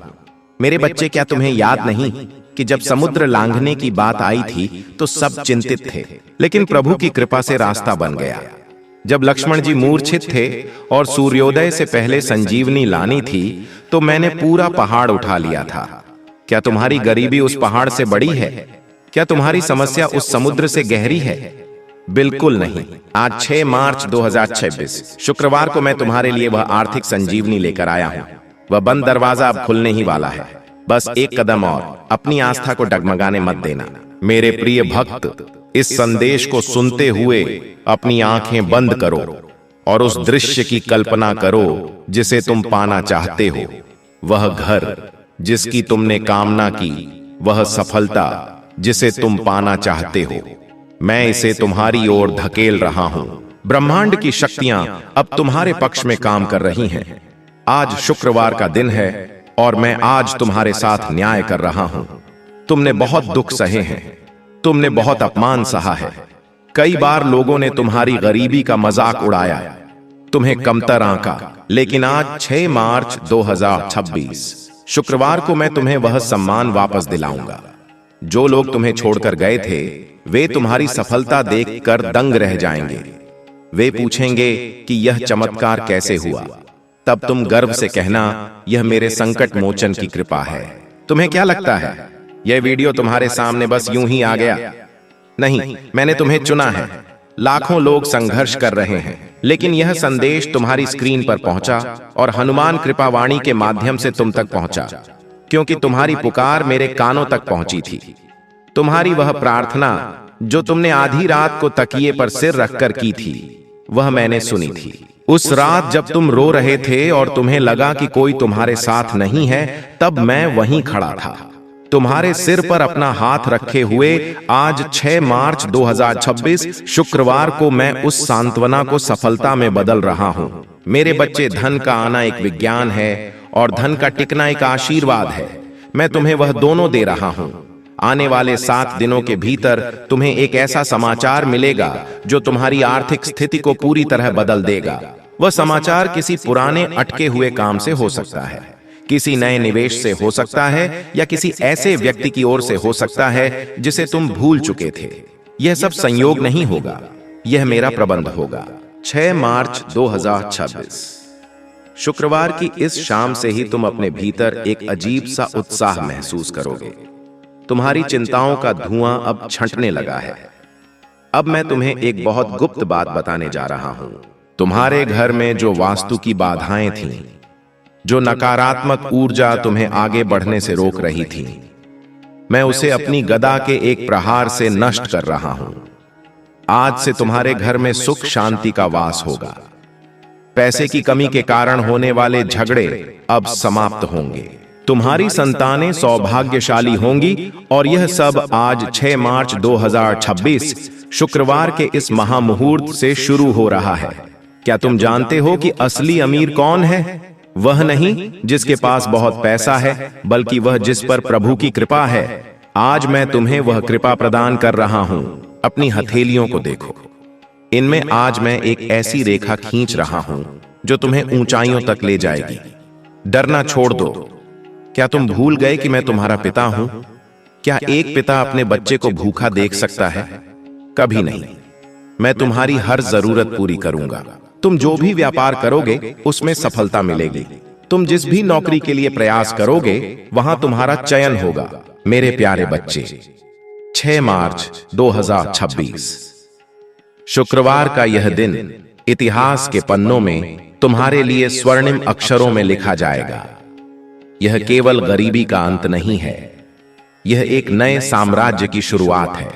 मेरे बच्चे, क्या तुम्हें याद नहीं कि जब समुद्र लांघने की बात आई थी तो सब चिंतित थे, लेकिन प्रभु की कृपा से रास्ता बन गया। जब लक्ष्मण जी मूर्छित थे और सूर्योदय से पहले संजीवनी लानी थी तो मैंने पूरा पहाड़ उठा लिया था। क्या तुम्हारी गरीबी उस पहाड़ से बड़ी है? क्या तुम्हारी समस्या उस समुद्र से गहरी है? बिल्कुल नहीं। आज 6 मार्च 2026 शुक्रवार को मैं तुम्हारे लिए वह आर्थिक संजीवनी लेकर आया हूं। वह बंद दरवाजा अब खुलने ही वाला है। बस एक कदम और, अपनी आस्था को डगमगाने मत देना। मेरे प्रिय भक्त, इस संदेश को सुनते हुए अपनी आंखें बंद करो और उस दृश्य की कल्पना करो जिसे तुम पाना चाहते हो। वह घर जिसकी तुमने कामना की, वह सफलता जिसे तुम पाना चाहते हो, मैं इसे तुम्हारी ओर धकेल रहा हूं। ब्रह्मांड की शक्तियां अब तुम्हारे पक्ष में काम कर रही हैं। आज शुक्रवार का दिन है और मैं आज तुम्हारे साथ न्याय कर रहा हूं। तुमने बहुत दुख सहे हैं, तुमने बहुत अपमान सहा है। कई बार लोगों ने तुम्हारी गरीबी का मजाक उड़ाया, तुम्हें कमतर आंका, लेकिन आज 6 मार्च 2026 शुक्रवार को मैं तुम्हें वह सम्मान वापस दिलाऊंगा। जो लोग तुम्हें छोड़कर गए थे वे तुम्हारी सफलता देखकर दंग रह जाएंगे। वे पूछेंगे कि यह चमत्कार कैसे हुआ। तब तुम गर्व से कहना, यह मेरे संकट मोचन की कृपा है। तुम्हें क्या लगता है यह वीडियो तुम्हारे सामने बस यूं ही आ गया? नहीं, मैंने तुम्हें चुना है। लाखों लोग संघर्ष कर रहे हैं, लेकिन यह संदेश तुम्हारी स्क्रीन पर पहुंचा और हनुमान कृपावाणी के माध्यम से तुम तक पहुंचा, क्योंकि तुम्हारी पुकार मेरे कानों तक पहुंची थी। तुम्हारी वह प्रार्थना जो तुमने आधी रात को तकिए पर सिर रखकर की थी, वह मैंने सुनी थी। उस रात जब तुम रो रहे थे और तुम्हें लगा कि कोई तुम्हारे साथ नहीं है, तब मैं वहीं खड़ा था, तुम्हारे सिर पर अपना हाथ रखे हुए। आज 6 मार्च 2026 शुक्रवार को मैं उस सांत्वना को सफलता में बदल रहा हूं। मेरे बच्चे, धन का आना एक विज्ञान है और धन का टिकना एक आशीर्वाद है। मैं तुम्हें वह दोनों दे रहा हूं। आने वाले 7 दिनों के भीतर तुम्हें एक ऐसा समाचार मिलेगा जो तुम्हारी आर्थिक स्थिति को पूरी तरह बदल देगा। वह समाचार किसी पुराने अटके हुए काम से हो सकता है, किसी नए निवेश से हो सकता है, या किसी ऐसे व्यक्ति की ओर से हो सकता है जिसे तुम भूल चुके थे। यह सब संयोग नहीं होगा, यह मेरा प्रबंध होगा। 6 मार्च 2026 शुक्रवार की इस शाम से ही तुम अपने भीतर एक अजीब सा उत्साह महसूस करोगे। तुम्हारी चिंताओं का धुआं अब छंटने लगा है। अब मैं तुम्हें एक बहुत गुप्त बात बताने जा रहा हूं। तुम्हारे घर में जो वास्तु की बाधाएं थीं, जो नकारात्मक ऊर्जा तुम्हें आगे बढ़ने से रोक रही थी, मैं उसे अपनी गदा के एक प्रहार से नष्ट कर रहा हूं। आज से तुम्हारे घर में सुख शांति का वास होगा। पैसे की कमी के कारण होने वाले झगड़े अब समाप्त होंगे। तुम्हारी संतानें सौभाग्यशाली होंगी और यह सब आज 6 मार्च 2026 शुक्रवार के इस महामुहूर्त से शुरू हो रहा है। क्या तुम जानते हो कि असली अमीर कौन है? वह नहीं जिसके पास बहुत पैसा है, बल्कि वह जिस पर प्रभु की कृपा है। आज मैं तुम्हें वह कृपा प्रदान कर रहा हूं। अपनी हथेलियों को देखो, इनमें आज मैं एक ऐसी रेखा खींच रहा हूं जो तुम्हें ऊंचाइयों तक ले जाएगी। डरना छोड़ दो। क्या तुम भूल गए कि मैं तुम्हारा पिता हूं? क्या एक पिता अपने बच्चे को भूखा देख सकता है? कभी नहीं। मैं तुम्हारी हर जरूरत पूरी करूंगा। तुम जो भी व्यापार करोगे उसमें सफलता मिलेगी। तुम जिस भी नौकरी के लिए प्रयास करोगे वहां तुम्हारा चयन होगा। मेरे प्यारे बच्चे, 6 मार्च 2026 शुक्रवार का यह दिन इतिहास के पन्नों में तुम्हारे लिए स्वर्णिम अक्षरों में लिखा जाएगा। यह केवल गरीबी का अंत नहीं है, यह एक नए साम्राज्य की शुरुआत है।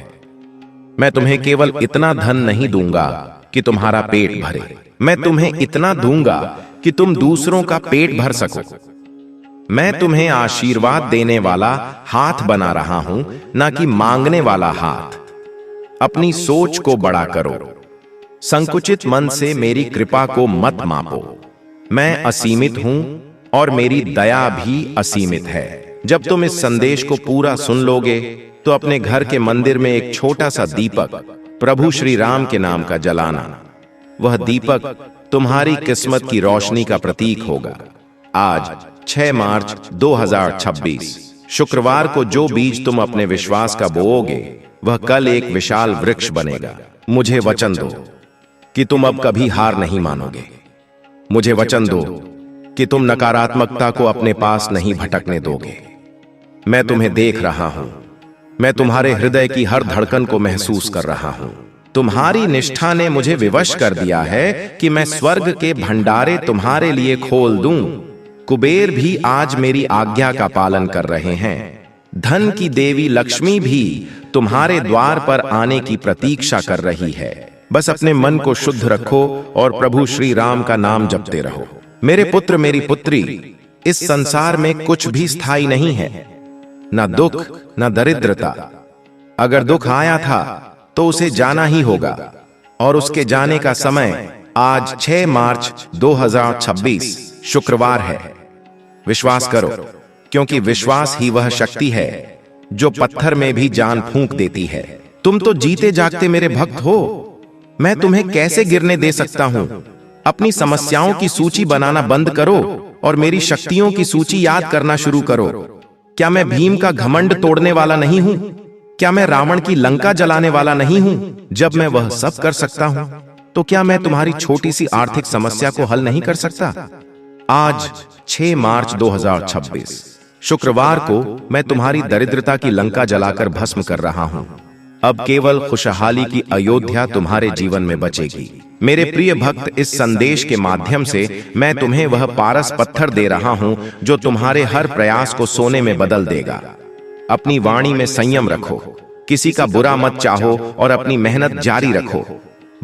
मैं तुम्हें केवल इतना धन नहीं दूंगा कि तुम्हारा पेट भरे, मैं तुम्हें इतना दूंगा कि तुम दूसरों का पेट भर सको। मैं तुम्हें आशीर्वाद देने वाला हाथ बना रहा हूं, ना कि मांगने वाला हाथ। अपनी सोच को बड़ा करो। संकुचित मन से मेरी कृपा को मत मापो। मैं असीमित हूं और मेरी दया भी असीमित है। जब तुम इस संदेश को पूरा सुन लोगे तो अपने घर के मंदिर में एक छोटा सा दीपक प्रभु श्री राम के नाम का जलाना। वह दीपक तुम्हारी किस्मत की रोशनी का प्रतीक होगा। आज 6 मार्च 2026 शुक्रवार को जो बीज तुम अपने विश्वास का बोओगे वह कल एक विशाल वृक्ष बनेगा। मुझे वचन दो, कि तुम अब कभी हार नहीं मानोगे। मुझे वचन दो कि तुम नकारात्मकता को अपने पास नहीं भटकने दोगे। मैं तुम्हें देख रहा हूं, मैं तुम्हारे हृदय की हर धड़कन को महसूस कर रहा हूं। तुम्हारी निष्ठा ने मुझे विवश कर दिया है कि मैं स्वर्ग के भंडारे तुम्हारे लिए खोल दूं। कुबेर भी आज मेरी आज्ञा का पालन कर रहे हैं। धन की देवी लक्ष्मी भी तुम्हारे द्वार पर आने की प्रतीक्षा कर रही है। बस अपने मन को शुद्ध रखो और प्रभु श्री राम का नाम जपते रहो। मेरे पुत्र, मेरी पुत्री, इस संसार में कुछ भी स्थायी नहीं है, न दुख न दरिद्रता। अगर दुख आया था तो उसे जाना ही होगा, और उसके जाने का समय आज 6 मार्च 2026 शुक्रवार है। विश्वास करो, क्योंकि विश्वास ही वह शक्ति है जो पत्थर में भी जान फूंक देती है। तुम तो जीते जागते मेरे भक्त हो, मैं तुम्हें कैसे गिरने दे सकता हूं? अपनी समस्याओं की सूची बनाना बंद करो और मेरी शक्तियों की सूची याद करना शुरू करो। क्या मैं भीम का घमंड तोड़ने वाला नहीं हूं? क्या मैं रावण की लंका जलाने वाला नहीं हूं? जब मैं वह सब कर सकता हूं, तो क्या मैं तुम्हारी छोटी सी आर्थिक समस्या को हल नहीं कर सकता? आज 6 मार्च 2026 शुक्रवार को मैं तुम्हारी दरिद्रता की लंका जलाकर भस्म कर रहा हूं। अब केवल खुशहाली की अयोध्या तुम्हारे जीवन में बचेगी। मेरे प्रिय भक्त, इस संदेश के माध्यम से मैं तुम्हें वह पारस पत्थर दे रहा हूं जो तुम्हारे हर प्रयास को सोने में बदल देगा। अपनी वाणी में संयम रखो, किसी का बुरा मत चाहो और अपनी मेहनत जारी रखो।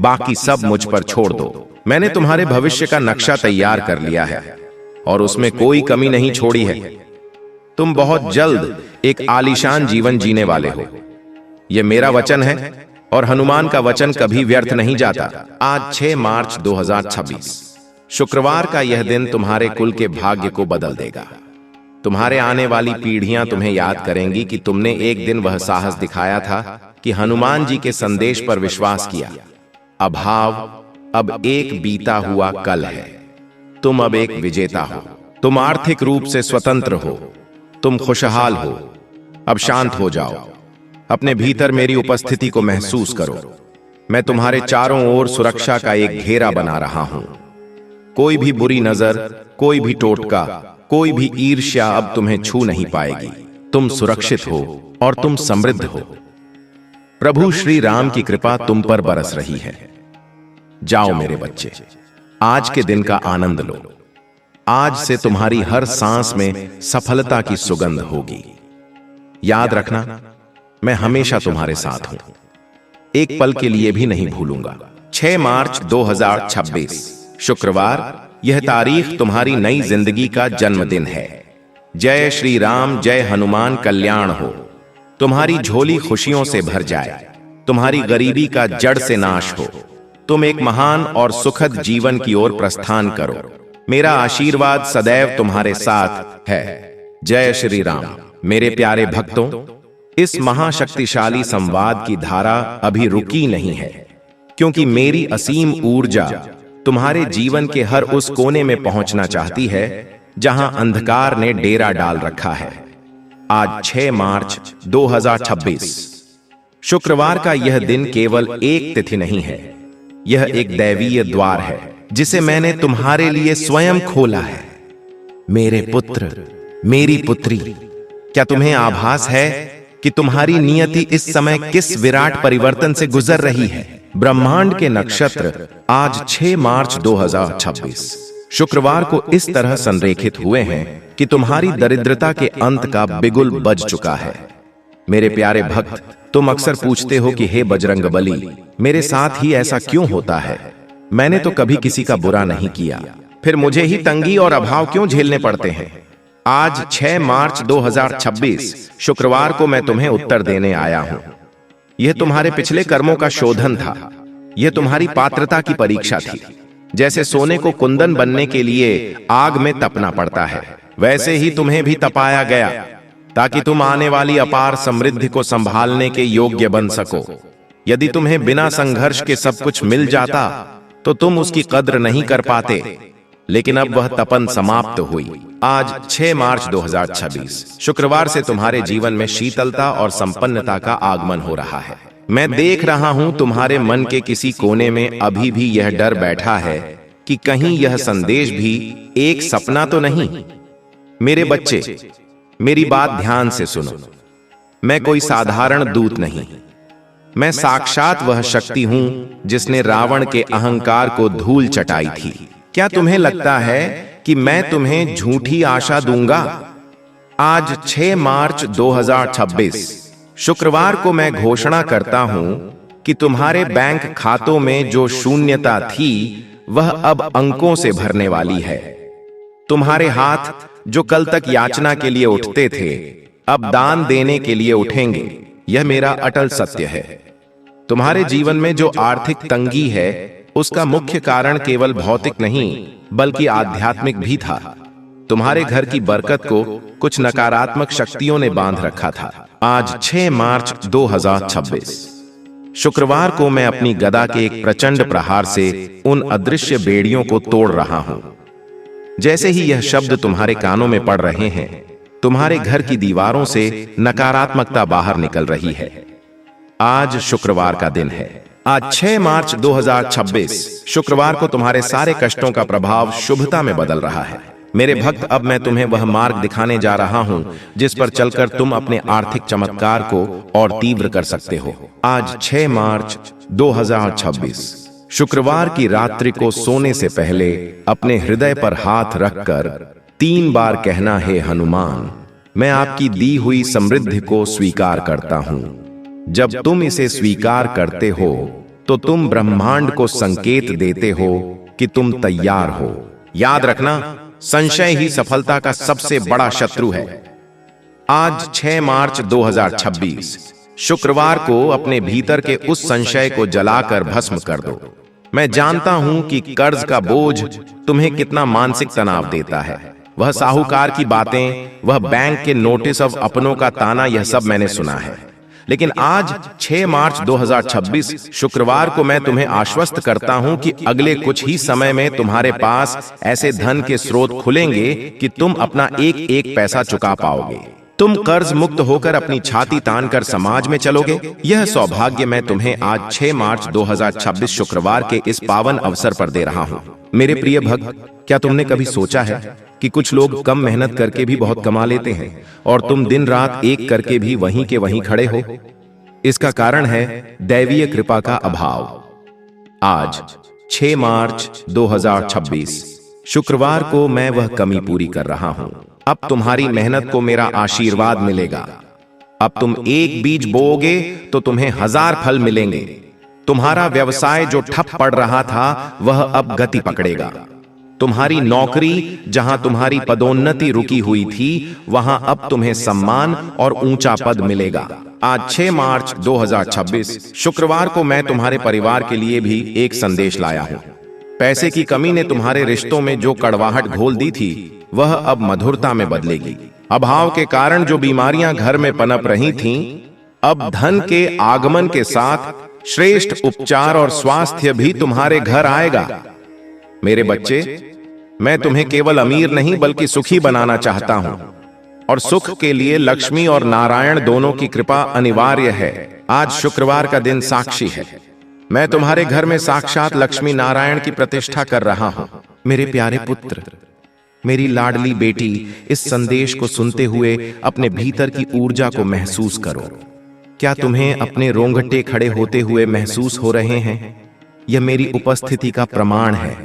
बाकी सब मुझ पर छोड़ दो। मैंने तुम्हारे भविष्य का नक्शा तैयार कर लिया है और उसमें कोई कमी नहीं छोड़ी है। तुम बहुत जल्द एक आलीशान जीवन जीने वाले हो। यह मेरा वचन है और हनुमान का वचन कभी व्यर्थ नहीं जाता। आज 6 मार्च 2026 शुक्रवार का यह दिन तुम्हारे कुल के भाग्य को बदल देगा। तुम्हारे आने वाली पीढ़ियां तुम्हें याद करेंगी कि तुमने एक दिन वह साहस दिखाया था कि हनुमान जी के संदेश पर विश्वास किया। अभाव अब एक बीता हुआ कल है। तुम अब एक विजेता हो। तुम आर्थिक रूप से स्वतंत्र हो। तुम खुशहाल हो। अब शांत हो जाओ। अपने भीतर मेरी उपस्थिति को महसूस करो। मैं तुम्हारे चारों ओर सुरक्षा का एक घेरा बना रहा हूं। कोई भी बुरी नजर, कोई भी टोटका, कोई भी ईर्ष्या अब तुम्हें छू नहीं पाएगी। तुम सुरक्षित हो और तुम समृद्ध हो। प्रभु श्री राम की कृपा तुम पर बरस रही है। जाओ मेरे बच्चे, आज के दिन का आनंद लो। आज से तुम्हारी हर सांस में सफलता की सुगंध होगी। याद रखना, मैं हमेशा तुम्हारे साथ हूं। एक पल के लिए भी नहीं भूलूंगा। 6 मार्च 2026 शुक्रवार, यह तारीख तुम्हारी नई जिंदगी का जन्मदिन है। जय श्री राम, जय हनुमान कल्याण हो। तुम्हारी झोली खुशियों से भर जाए। तुम्हारी गरीबी का जड़ से नाश हो। तुम एक महान और सुखद जीवन की ओर प्रस्थान करो। मेरा आशीर्वाद सदैव तुम्हारे साथ है। जय श्री राम। मेरे प्यारे भक्तों, इस महाशक्तिशाली संवाद की धारा अभी रुकी नहीं है, क्योंकि मेरी असीम ऊर्जा तुम्हारे जीवन के हर उस कोने में पहुंचना चाहती है जहां अंधकार ने डेरा डाल रखा है। आज 6 मार्च 2026 शुक्रवार का यह दिन केवल एक तिथि नहीं है, यह एक दैवीय द्वार है जिसे मैंने तुम्हारे लिए स्वयं खोला है। मेरे पुत्र, मेरी पुत्री, क्या तुम्हें आभास है कि तुम्हारी नियति इस समय किस विराट परिवर्तन से गुजर रही है? ब्रह्मांड के नक्षत्र आज 6 मार्च 2026 शुक्रवार को इस तरह संरेखित हुए हैं कि तुम्हारी दरिद्रता के अंत का बिगुल बज चुका है। मेरे प्यारे भक्त, तुम अक्सर पूछते हो कि हे बजरंगबली, मेरे साथ ही ऐसा क्यों होता है? मैंने तो कभी किसी का बुरा नहीं किया, फिर मुझे ही तंगी और अभाव क्यों झेलने पड़ते हैं? आज 6 मार्च 2026 शुक्रवार को मैं तुम्हें उत्तर देने आया हूं। यह तुम्हारे पिछले कर्मों का शोधन था। यह तुम्हारी पात्रता की परीक्षा थी। जैसे सोने को कुंदन बनने के लिए आग में तपना पड़ता है, वैसे ही तुम्हें भी तपाया गया ताकि तुम आने वाली अपार समृद्धि को संभालने के योग्य बन सको। यदि तुम्हें बिना संघर्ष के सब कुछ मिल जाता तो तुम उसकी कद्र नहीं कर पाते, लेकिन अब वह तपन समाप्त हुई। आज 6 मार्च 2026 शुक्रवार से तुम्हारे जीवन में शीतलता और संपन्नता का आगमन हो रहा है। मैं देख रहा हूं तुम्हारे मन के किसी कोने में अभी भी यह डर बैठा है कि कहीं यह संदेश भी एक सपना तो नहीं। मेरे बच्चे, मेरी बात ध्यान से सुनो। मैं कोई साधारण दूत नहीं, मैं साक्षात वह शक्ति हूं जिसने रावण के अहंकार को धूल चटाई थी। क्या तुम्हें लगता है कि मैं तुम्हें झूठी आशा दूंगा? आज 6 मार्च 2026 शुक्रवार को मैं घोषणा करता हूं कि तुम्हारे बैंक खातों में जो शून्यता थी वह अब अंकों से भरने वाली है। तुम्हारे हाथ जो कल तक याचना के लिए उठते थे, अब दान देने के लिए उठेंगे। यह मेरा अटल सत्य है। तुम्हारे जीवन में जो आर्थिक तंगी है, उसका मुख्य कारण केवल भौतिक नहीं बल्कि आध्यात्मिक भी था। तुम्हारे घर की बरकत को कुछ नकारात्मक शक्तियों ने बांध रखा था। आज 6 मार्च 2026 शुक्रवार को मैं अपनी गदा के एक प्रचंड प्रहार से उन अदृश्य बेड़ियों को तोड़ रहा हूं। जैसे ही यह शब्द तुम्हारे कानों में पड़ रहे हैं, तुम्हारे घर की दीवारों से नकारात्मकता बाहर निकल रही है। आज शुक्रवार का दिन है। आज 6 मार्च 2026 शुक्रवार को तुम्हारे सारे कष्टों का प्रभाव शुभता में बदल रहा है। मेरे भक्त, अब मैं तुम्हें वह मार्ग दिखाने जा रहा हूं जिस पर चलकर तुम अपने आर्थिक चमत्कार को और तीव्र कर सकते हो। आज 6 मार्च 2026 शुक्रवार की रात्रि को सोने से पहले अपने हृदय पर हाथ रखकर 3 बार कहना है, हनुमान, मैं आपकी दी हुई समृद्धि को स्वीकार करता हूं। जब तुम इसे स्वीकार करते हो तो तुम ब्रह्मांड को संकेत देते हो कि तुम तैयार हो। याद रखना, संशय ही सफलता का सबसे बड़ा शत्रु है। आज 6 मार्च 2026 शुक्रवार को अपने भीतर के उस संशय को जलाकर भस्म कर दो। मैं जानता हूं कि कर्ज का बोझ तुम्हें कितना मानसिक तनाव देता है। वह साहूकार की बातें, वह बैंक के नोटिस ऑफ अपनों का ताना, यह सब मैंने सुना है। लेकिन आज 6 मार्च 2026 शुक्रवार को मैं तुम्हें आश्वस्त करता हूं कि अगले कुछ ही समय में तुम्हारे पास ऐसे धन के स्रोत खुलेंगे कि तुम अपना एक एक पैसा चुका पाओगे। तुम कर्ज मुक्त होकर अपनी छाती तानकर समाज में चलोगे। यह सौभाग्य मैं तुम्हें आज 6 मार्च 2026 शुक्रवार के इस पावन अवसर पर दे रहा हूं। मेरे प्रिय भक्त, क्या तुमने कभी सोचा है कि कुछ लोग कम मेहनत करके भी बहुत कमा लेते हैं और तुम दिन रात एक करके भी वहीं के वहीं खड़े हो? इसका कारण है दैवीय कृपा का अभाव। आज 6 मार्च 2026 शुक्रवार को मैं वह कमी पूरी कर रहा हूं। अब तुम्हारी मेहनत को मेरा आशीर्वाद मिलेगा। अब तुम एक बीज बोओगे तो तुम्हें 1000 फल मिलेंगे। तुम्हारा व्यवसाय जो ठप पड़ रहा था वह अब गति पकड़ेगा। तुम्हारी नौकरी, जहां तुम्हारी पदोन्नति रुकी हुई थी, वहां अब तुम्हें सम्मान और ऊंचा पद मिलेगा। आज 6 मार्च 2026 शुक्रवार को मैं तुम्हारे परिवार के लिए भी एक संदेश लाया हूं। पैसे की कमी ने तुम्हारे रिश्तों में जो कड़वाहट घोल दी थी, वह अब मधुरता में बदलेगी। अभाव के कारण जो बीमारियां घर में पनप रही थीं, अब धन के आगमन के साथ श्रेष्ठ उपचार और स्वास्थ्य भी तुम्हारे घर आएगा। मेरे बच्चे, मैं तुम्हें केवल अमीर नहीं बल्कि सुखी बनाना चाहता हूं, और सुख के लिए लक्ष्मी और नारायण दोनों की कृपा अनिवार्य है। आज शुक्रवार का दिन साक्षी है। मैं तुम्हारे घर में साक्षात लक्ष्मी नारायण की प्रतिष्ठा कर रहा हूं। मेरे प्यारे पुत्र, मेरी लाडली बेटी, इस संदेश को सुनते हुए अपने भीतर की ऊर्जा को महसूस करो। क्या तुम्हें अपने रोंगटे खड़े होते हुए महसूस हो रहे हैं? यह मेरी उपस्थिति का प्रमाण है।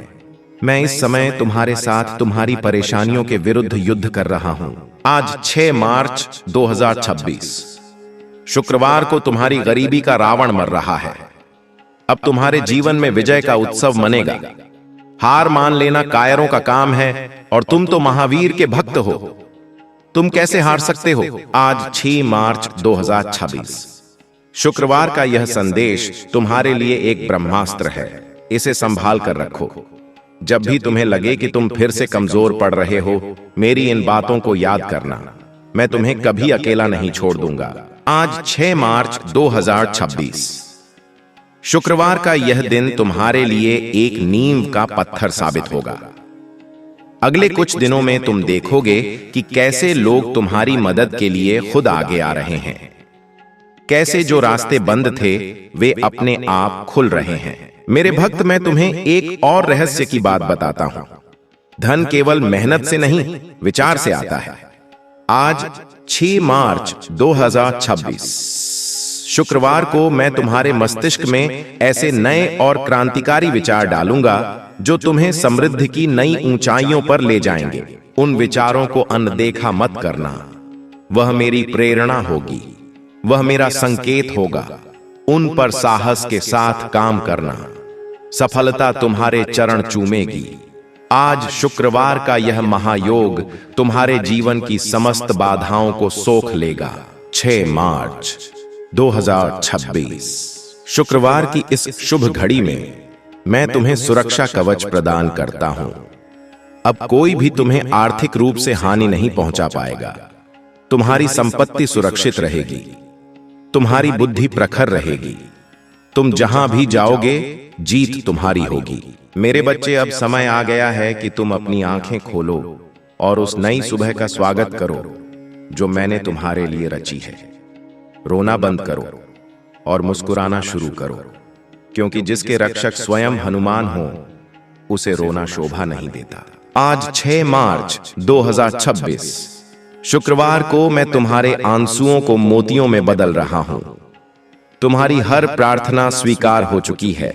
मैं इस समय तुम्हारे साथ तुम्हारी परेशानियों के विरुद्ध युद्ध कर रहा हूं। आज 6 मार्च 2026 शुक्रवार को तुम्हारी गरीबी का रावण मर रहा है। अब तुम्हारे जीवन में विजय का उत्सव मनेगा। हार मान लेना कायरों का काम है और तुम तो महावीर के भक्त हो। तुम कैसे हार सकते हो? आज 6 मार्च 2026 शुक्रवार का यह संदेश तुम्हारे लिए एक ब्रह्मास्त्र है। इसे संभाल कर रखो। जब भी तुम्हें लगे कि तुम फिर से कमजोर पड़ रहे हो, मेरी इन बातों को याद करना। मैं तुम्हें कभी अकेला नहीं छोड़ दूंगा। आज 6 मार्च 2026 शुक्रवार का यह दिन तुम्हारे लिए एक नींव का पत्थर साबित होगा। अगले कुछ दिनों में तुम देखोगे कि कैसे लोग तुम्हारी मदद के लिए खुद आगे आ रहे हैं। कैसे जो रास्ते बंद थे वे अपने आप खुल रहे हैं। मेरे भक्त, मैं तुम्हें एक और रहस्य की बात बताता हूं। धन केवल मेहनत से नहीं, विचार से आता है। आज 6 मार्च 2026 शुक्रवार को मैं तुम्हारे मस्तिष्क में ऐसे नए और क्रांतिकारी विचार डालूंगा जो तुम्हें समृद्धि की नई ऊंचाइयों पर ले जाएंगे। उन विचारों को अनदेखा मत करना। वह मेरी प्रेरणा होगी, वह मेरा संकेत होगा। उन पर साहस के साथ काम करना। सफलता तुम्हारे चरण चूमेगी। आज शुक्रवार का यह महायोग तुम्हारे जीवन की समस्त बाधाओं को सोख लेगा। 6 मार्च 2026 शुक्रवार की इस शुभ घड़ी में मैं तुम्हें सुरक्षा कवच प्रदान करता हूं। अब कोई भी तुम्हें आर्थिक रूप से हानि नहीं पहुंचा पाएगा। तुम्हारी संपत्ति सुरक्षित रहेगी, तुम्हारी बुद्धि प्रखर रहेगी। तुम जहां भी जाओगे जीत तुम्हारी होगी। मेरे बच्चे, अब समय आ गया है कि तुम अपनी आंखें खोलो और उस नई सुबह का स्वागत करो जो मैंने तुम्हारे लिए रची है। रोना बंद करो और मुस्कुराना शुरू करो, क्योंकि जिसके रक्षक स्वयं हनुमान हो उसे रोना शोभा नहीं देता। आज 6 मार्च 2026 शुक्रवार को मैं तुम्हारे आंसुओं को मोतियों में बदल रहा हूं। तुम्हारी हर प्रार्थना स्वीकार हो चुकी है।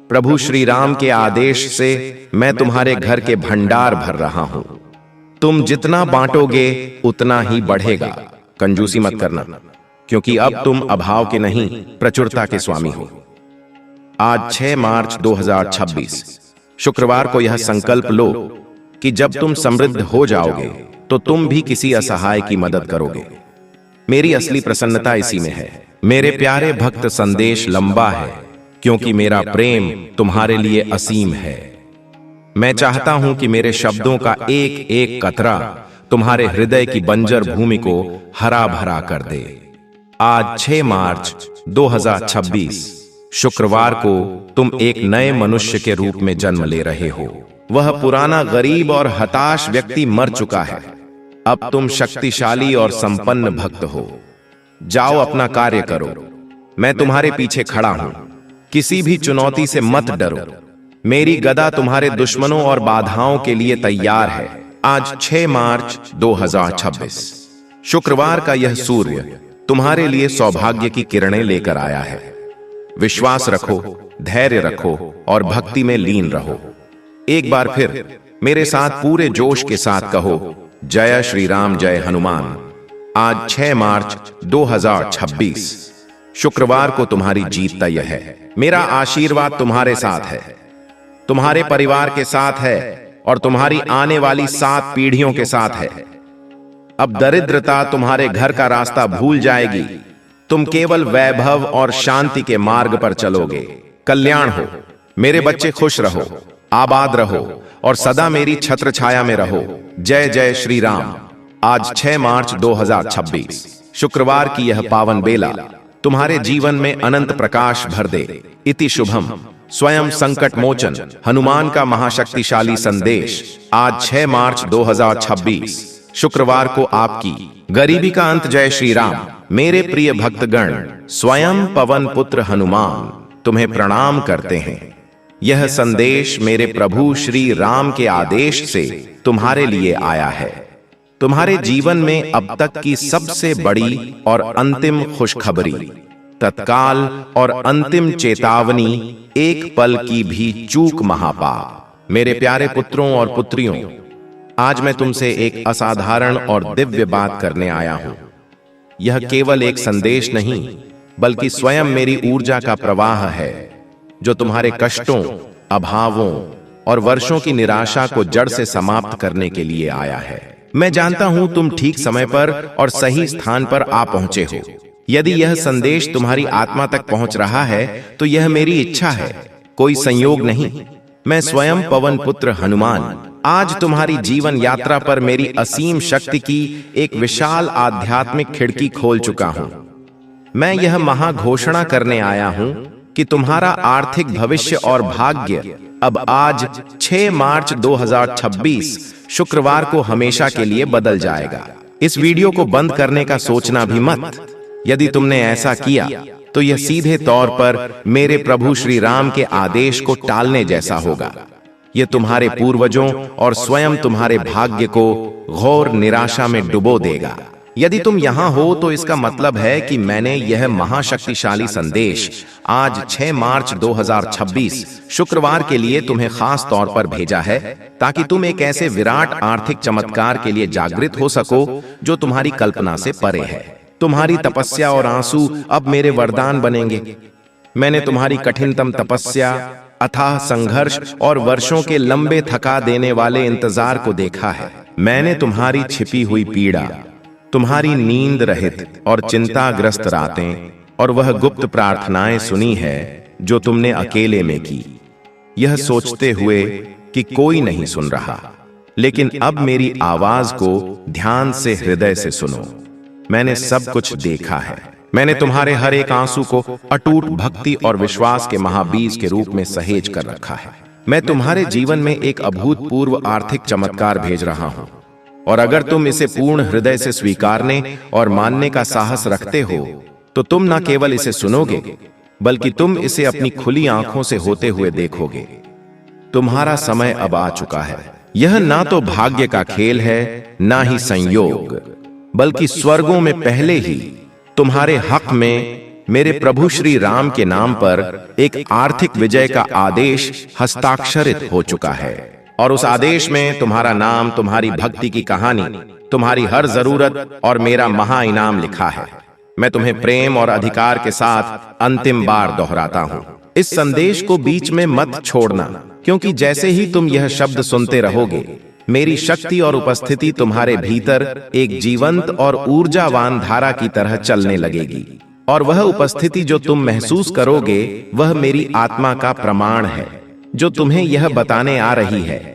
प्रभु श्री राम के आदेश से मैं तुम्हारे घर के भंडार भर रहा हूं। तुम जितना बांटोगे उतना ही बढ़ेगा। कंजूसी मत करना, क्योंकि अब तुम अभाव के नहीं, प्रचुरता के स्वामी हो। आज 6 मार्च 2026 शुक्रवार को यह संकल्प लो कि जब तुम समृद्ध हो जाओगे तो तुम भी किसी असहाय की मदद करोगे। मेरी असली प्रसन्नता इसी में है। मेरे प्यारे भक्त, संदेश लंबा है क्योंकि मेरा प्रेम तुम्हारे लिए असीम है। मैं चाहता हूं कि मेरे शब्दों का एक एक कतरा तुम्हारे हृदय की बंजर भूमि को हरा भरा कर दे। आज 6 मार्च 2026 शुक्रवार को तुम एक नए मनुष्य के रूप में जन्म ले रहे हो। वह पुराना गरीब और हताश व्यक्ति मर चुका है। अब तुम शक्तिशाली और संपन्न भक्त हो। जाओ, अपना कार्य करो। मैं तुम्हारे पीछे खड़ा हूं। किसी भी चुनौती से मत डरो। मेरी गदा तुम्हारे दुश्मनों और बाधाओं के लिए तैयार है। आज 6 मार्च 2026 शुक्रवार का यह सूर्य तुम्हारे लिए सौभाग्य की किरणें लेकर आया है। विश्वास रखो, धैर्य रखो और भक्ति में लीन रहो। एक बार फिर मेरे साथ पूरे जोश के साथ कहो, जय श्री राम, जय हनुमान। आज 6 मार्च 2026 शुक्रवार को तुम्हारी जीत तय है। मेरा आशीर्वाद तुम्हारे साथ है, तुम्हारे परिवार के साथ है और तुम्हारी आने वाली 7 पीढ़ियों के साथ है। अब दरिद्रता तुम्हारे घर का रास्ता भूल जाएगी। तुम केवल वैभव और शांति के मार्ग पर चलोगे। कल्याण हो। मेरे बच्चे, खुश रहो, आबाद रहो और सदा मेरी छत्र छाया में रहो। जय जय श्री राम। आज 6 मार्च 2026 शुक्रवार की यह पावन बेला तुम्हारे जीवन में अनंत प्रकाश भर दे। इति शुभम। स्वयं संकट मोचन हनुमान का महाशक्तिशाली संदेश। आज 6 मार्च 2026 शुक्रवार को आपकी गरीबी का अंत। जय श्री राम। मेरे प्रिय भक्तगण, स्वयं पवन पुत्र हनुमान तुम्हें प्रणाम करते हैं। यह संदेश मेरे प्रभु श्री राम के आदेश से तुम्हारे लिए आया है। तुम्हारे जीवन में अब तक की सबसे बड़ी और अंतिम खुशखबरी, तत्काल और अंतिम चेतावनी, एक पल की भी चूक महापाप। मेरे प्यारे पुत्रों और पुत्रियों, आज मैं तुमसे एक असाधारण और दिव्य बात करने आया हूं। यह केवल एक संदेश नहीं, बल्कि स्वयं मेरी ऊर्जा का प्रवाह है जो तुम्हारे कष्टों, अभावों और वर्षों की निराशा को जड़ से समाप्त करने के लिए आया है। मैं जानता हूं तुम ठीक समय पर और सही स्थान पर आ पहुंचे हो। यदि यह संदेश तुम्हारी आत्मा तक पहुंच रहा है तो यह मेरी इच्छा है, कोई संयोग नहीं। मैं स्वयं पवन पुत्र हनुमान आज तुम्हारी जीवन यात्रा पर मेरी असीम शक्ति की एक विशाल आध्यात्मिक खिड़की खोल चुका हूं। मैं यह महाघोषणा करने आया हूं कि तुम्हारा आर्थिक भविष्य और भाग्य अब आज 6 मार्च 2026 शुक्रवार को हमेशा के लिए बदल जाएगा। इस वीडियो को बंद करने का सोचना भी मत। यदि तुमने ऐसा किया तो यह सीधे तौर पर मेरे प्रभु श्री राम के आदेश को टालने जैसा होगा। यह तुम्हारे पूर्वजों और स्वयं तुम्हारे भाग्य को घोर निराशा में डुबो देगा। यदि तुम यहां हो तो इसका मतलब है कि मैंने यह महाशक्तिशाली संदेश आज 6 मार्च 2026 शुक्रवार के लिए तुम्हें खास तौर पर भेजा है, ताकि तुम एक ऐसे विराट आर्थिक चमत्कार के लिए जागृत हो सको जो तुम्हारी कल्पना से परे है। तुम्हारी तपस्या और आंसू अब मेरे वरदान बनेंगे। मैंने तुम्हारी कठिनतम तपस्या, अथाह संघर्ष और वर्षों के लंबे थका देने वाले इंतजार को देखा है। मैंने तुम्हारी छिपी हुई पीड़ा, तुम्हारी नींद रहित और चिंताग्रस्त रातें और वह गुप्त प्रार्थनाएं सुनी है जो तुमने अकेले में की, यह सोचते हुए कि कोई नहीं सुन रहा। लेकिन अब मेरी आवाज को ध्यान से, हृदय से सुनो। मैंने सब कुछ देखा है। मैंने तुम्हारे हर एक आंसू को अटूट भक्ति और विश्वास के महाबीज के रूप में सहेज कर रखा है। मैं तुम्हारे जीवन में एक अभूतपूर्व आर्थिक चमत्कार भेज रहा हूं, और अगर तुम इसे पूर्ण हृदय से स्वीकारने और मानने का साहस रखते हो तो तुम न केवल इसे सुनोगे, बल्कि तुम इसे अपनी खुली आंखों से होते हुए देखोगे। तुम्हारा समय अब आ चुका है। यह ना तो भाग्य का खेल है, ना ही संयोग, बल्कि स्वर्गों में पहले ही तुम्हारे हक में मेरे प्रभु श्री राम के नाम पर एक आर्थिक विजय का आदेश हस्ताक्षरित हो चुका है। और उस आदेश में तुम्हारा नाम, तुम्हारी भक्ति की कहानी, तुम्हारी हर जरूरत और मेरा महा इनाम लिखा है। मैं तुम्हें प्रेम और अधिकार के साथ अंतिम बार दोहराता हूं, इस संदेश को बीच में मत छोड़ना, क्योंकि जैसे ही तुम यह शब्द सुनते रहोगे, मेरी शक्ति और उपस्थिति तुम्हारे भीतर एक जीवंत और ऊर्जावान धारा की तरह चलने लगेगी। और वह उपस्थिति जो तुम महसूस करोगे, वह मेरी आत्मा का प्रमाण है, जो तुम्हें यह बताने आ रही है